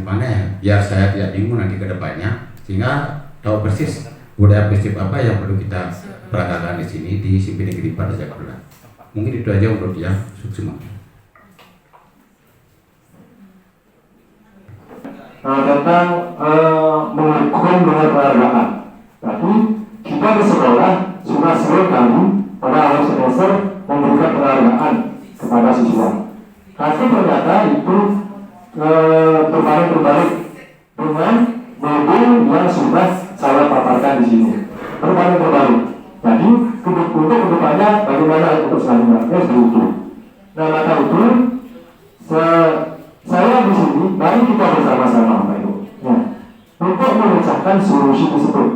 mana ya, biar saya tidak bingung nanti ke depannya, sehingga tahu persis budaya prinsip apa yang perlu kita peragakan di sini di SMP Negeri 4 Jakarta. Mungkin itu aja untuk dia. Sukses. Tentang melakukan penghargaan. Tapi kita di sekolah sudah sering kali pada akhir semester memberikan penghargaan kepada siswa. Tapi ternyata itu terbalik dengan model yang sudah saya paparkan di sini. Terbalik. Jadi untuk kedepannya bagaimana untuk selanjutnya seperti. Nah, maka itu saya di sini mari kita bersama-sama Pak Ibu. Nah, untuk memecahkan solusi tersebut.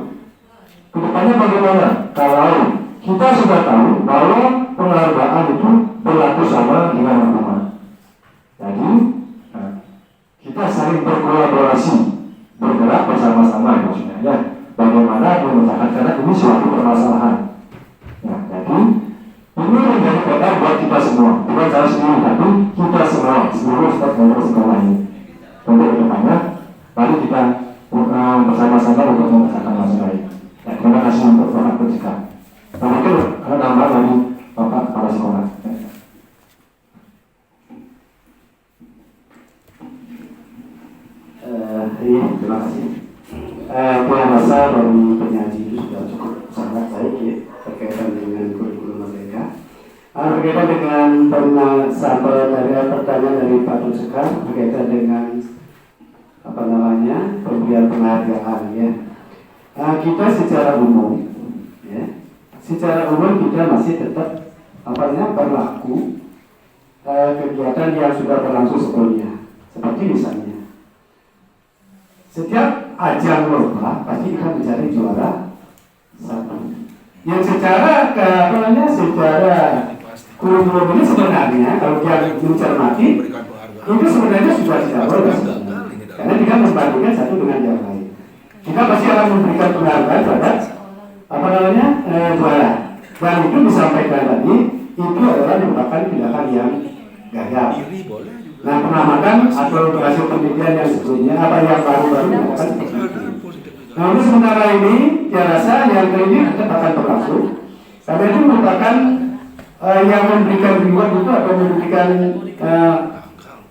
Kedepannya bagaimana? Kalau kita sudah tahu bahwa penghargaan itu berlaku sama dengan hukuman. Jadi kita saling berkolaborasi, bergerak bersama-sama maksudnya. Ya, bagaimana memecahkan karena ini suatu permasalahan. Ya, jadi ini menjadi PR buat kita semua, bukan saya sendiri, tapi kita semua, seluruh staf dan sekolah ini. Untuk kedepannya, mari kita bersama-sama untuk memecahkan masalah ini. Ya, terima kasih untuk Bapak Kepala. Mungkin ada nambah lagi Bapak Kepala Sekolah. Terima kasih. Penjelasan dari penyaji itu sudah cukup sangat baik ya, berkaitan dengan kurikulum mereka. Berkaitan dengan sampel dari pertanyaan dari Pak Dut Sekar berkaitan dengan pemberian penghargaan ya. Kita secara umum kita masih tetap berlaku kegiatan yang sudah berlangsung sebelumnya. Seperti misalnya setiap ajang lomba pasti kita mencari juara satu. Yang secara secara kurikulum ini sebenarnya kalau dia mencermati itu sebenarnya sudah tidak boleh karena kita membandingkan satu dengan yang lain. Kita pasti akan memberikan penghargaan pada juara. Dan itu disampaikan tadi itu adalah merupakan tindakan yang gagal. Nah, pengamatan atau hasil penelitian yang sebelumnya yang baru-baru menyatakan seperti itu. Nah, untuk sementara ini, saya rasa yang ini tetap akan berlaku. Karena itu merupakan yang memberikan reward itu atau memberikan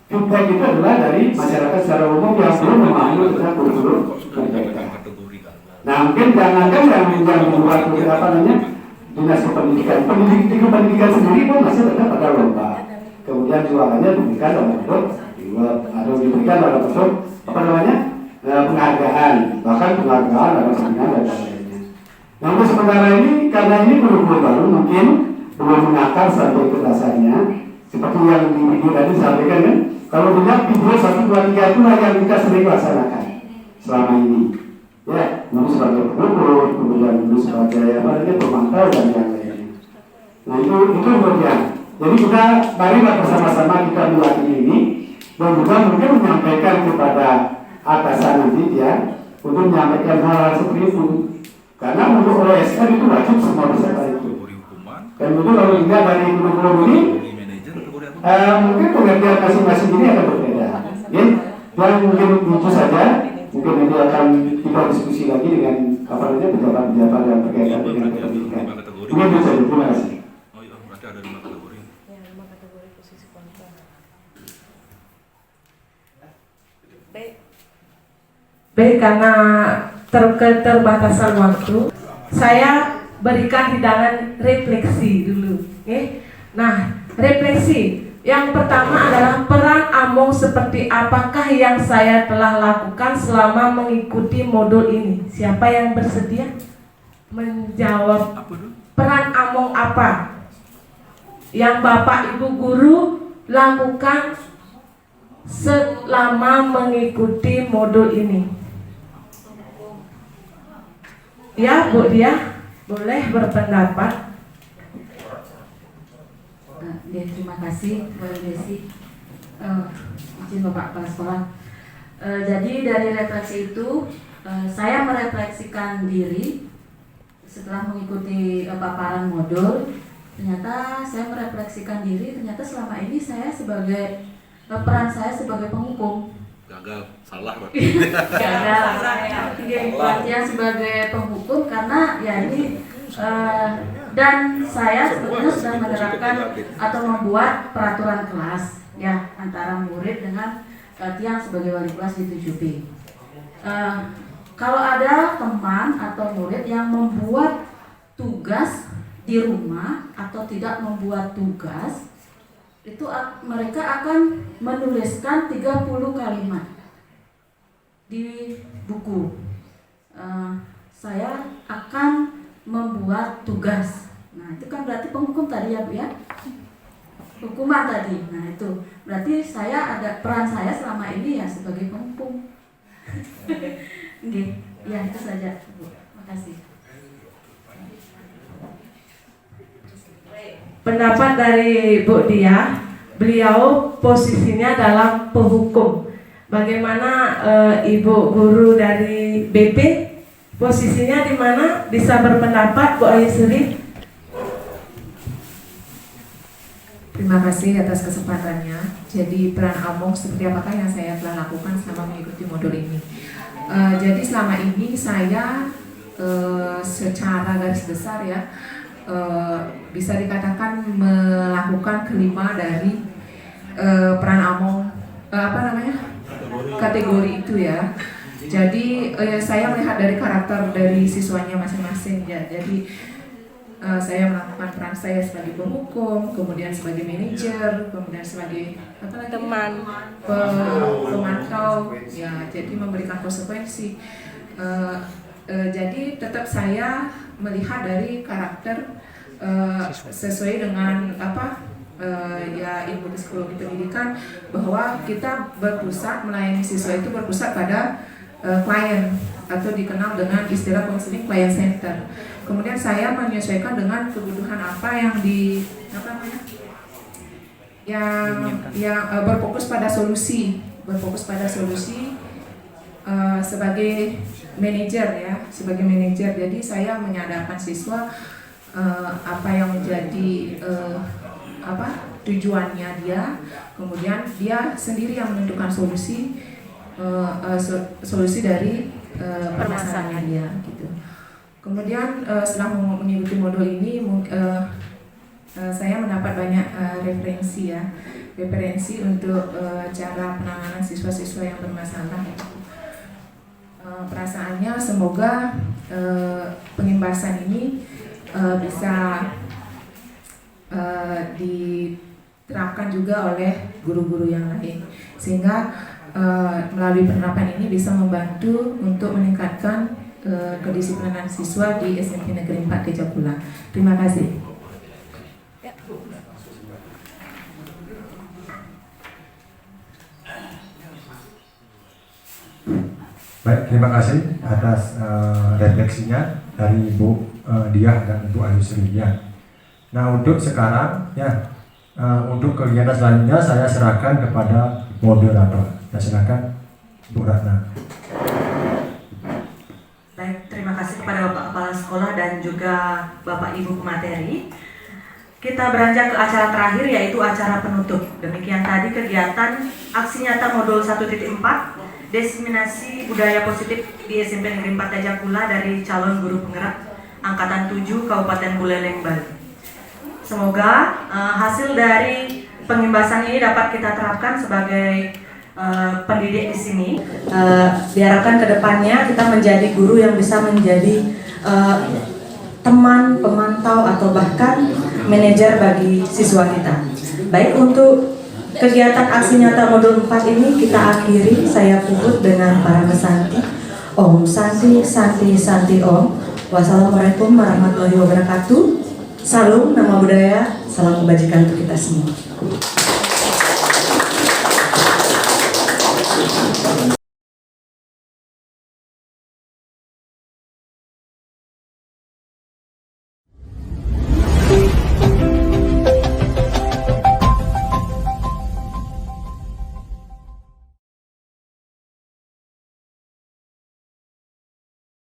feedback itu adalah dari masyarakat secara umum yang belum memahami tentang kurikulum mereka. Nah, mungkin jangankan yang membuat dinas pendidikan sendiri pun masih tetap ada lomba. Kemudian jualannya diberikan dalam bentuk reward atau diberikan dalam bentuk penghargaan, bahkan penghargaan dalam seminar dan lain-lainnya. Namun sementara ini karena ini belum baru, mungkin belum mengakar sampai ke dasarnya. Seperti yang di video tadi disampaikan kan, kalau dilihat video 1, 2, 3 itulah yang kita sering laksanakan selama ini. Ya, dulu sebagai pengukur, kemudian dulu sebagai pemantau dan yang lainnya. Nah itu kemudian. Jadi kita marilah bersama-sama kita mewakili ini dan juga mungkin menyampaikan kepada atasan nanti ya untuk menyampaikan hal-hal seperti itu. Karena untuk OSR itu wajib semua peserta itu. Dan itu kalau dilihat dari kurikulum ini, mungkin pengertian masing-masing ini akan berbeda. Ya? Dan mungkin itu saja. Mungkin nanti akan kita diskusi lagi dengan pejabat-pejabat yang berkaitan dengan pendidikan. Ini saja. Terima kasih. Baik, karena keterbatasan waktu, saya berikan hidangan refleksi dulu. Nah, refleksi yang pertama adalah peran Among seperti apakah yang saya telah lakukan selama mengikuti modul ini. Siapa yang bersedia menjawab? Peran Among apa yang Bapak Ibu Guru lakukan selama mengikuti modul ini? Ya, Bu Dia, boleh berpendapat. Terima kasih, Bu Desi. Izin Bapak Kepala Sekolah. Jadi dari refleksi itu, saya merefleksikan diri setelah mengikuti paparan modul. Ternyata saya merefleksikan diri, ternyata selama ini saya sebagai peran saya sebagai penghukum. Gagal, salah berarti. Gagal saya sebagai penghukum karena ya ini dan saya sebetulnya sudah menerapkan atau membuat peraturan kelas ya antara murid dengan tiang sebagai wali kelas di 7B. Kalau ada teman atau murid yang membuat tugas di rumah atau tidak membuat tugas, itu mereka akan menuliskan 30 kalimat di buku. Saya akan membuat tugas. Nah, itu kan berarti penghukum tadi ya, Bu ya. Hukuman tadi. Nah, itu berarti saya ada peran saya selama ini ya sebagai penghukum. Oke, ya itu saja, Bu. Makasih. Pendapat dari Bu Dia, beliau posisinya dalam penghukum. Bagaimana Ibu Guru dari BP posisinya di mana? Bisa berpendapat, Bu Ayusri? Terima kasih atas kesempatannya. Jadi peran Among seperti apakah yang saya telah lakukan selama mengikuti modul ini? Jadi selama ini saya secara garis besar ya bisa dikatakan melakukan kelima dari peran Among kategori itu ya. Jadi saya melihat dari karakter dari siswanya masing-masing ya. Jadi saya melakukan peran saya sebagai penghukum, kemudian sebagai manajer, kemudian sebagai teman, pemantau ya. Jadi memberikan konsekuensi. Jadi tetap saya melihat dari karakter sesuai dengan ya ilmu psikologi pendidikan bahwa kita berpusat melayani siswa itu berpusat pada klien atau dikenal dengan istilah konseling client center. Kemudian saya menyesuaikan dengan kebutuhan apa yang yang berfokus pada solusi sebagai manajer ya, sebagai manajer. Jadi saya menyadarkan siswa apa yang menjadi tujuannya dia, kemudian dia sendiri yang menentukan solusi dari permasalahan dia gitu. Kemudian setelah mengikuti modul ini saya mendapat banyak referensi untuk cara penanganan siswa-siswa yang bermasalah. Perasaannya semoga pengimbasan ini bisa diterapkan juga oleh guru-guru yang lain, sehingga melalui penerapan ini bisa membantu untuk meningkatkan kedisiplinan siswa di SMP Negeri 4 Tejapula. Terima kasih. Baik, terima kasih atas refleksinya dari Ibu Diah dan Ibu Ayusri ya. Nah, untuk sekarang ya, untuk kegiatan selanjutnya saya serahkan kepada moderator. Saya silakan Bu Ratna. Baik, terima kasih kepada Bapak Kepala Sekolah dan juga Bapak Ibu pemateri. Kita beranjak ke acara terakhir, yaitu acara penutup. Demikian tadi kegiatan aksi nyata modul 1.4 Diseminasi Budaya Positif di SMP Negeri 4 Tejapula dari calon guru penggerak Angkatan 7 Kabupaten Buleleng, Bali. Semoga hasil dari pengimbasan ini dapat kita terapkan sebagai pendidik di sini. Diharapkan kedepannya kita menjadi guru yang bisa menjadi teman, pemantau, atau bahkan manajer bagi siswa kita. Baik, untuk kegiatan aksi nyata modul 4 ini kita akhiri. Saya tutup dengan para pesanti. Om Santi Santi Santi Om. Wassalamualaikum warahmatullahi wabarakatuh. Salam nama budaya, salam kebajikan untuk kita semua.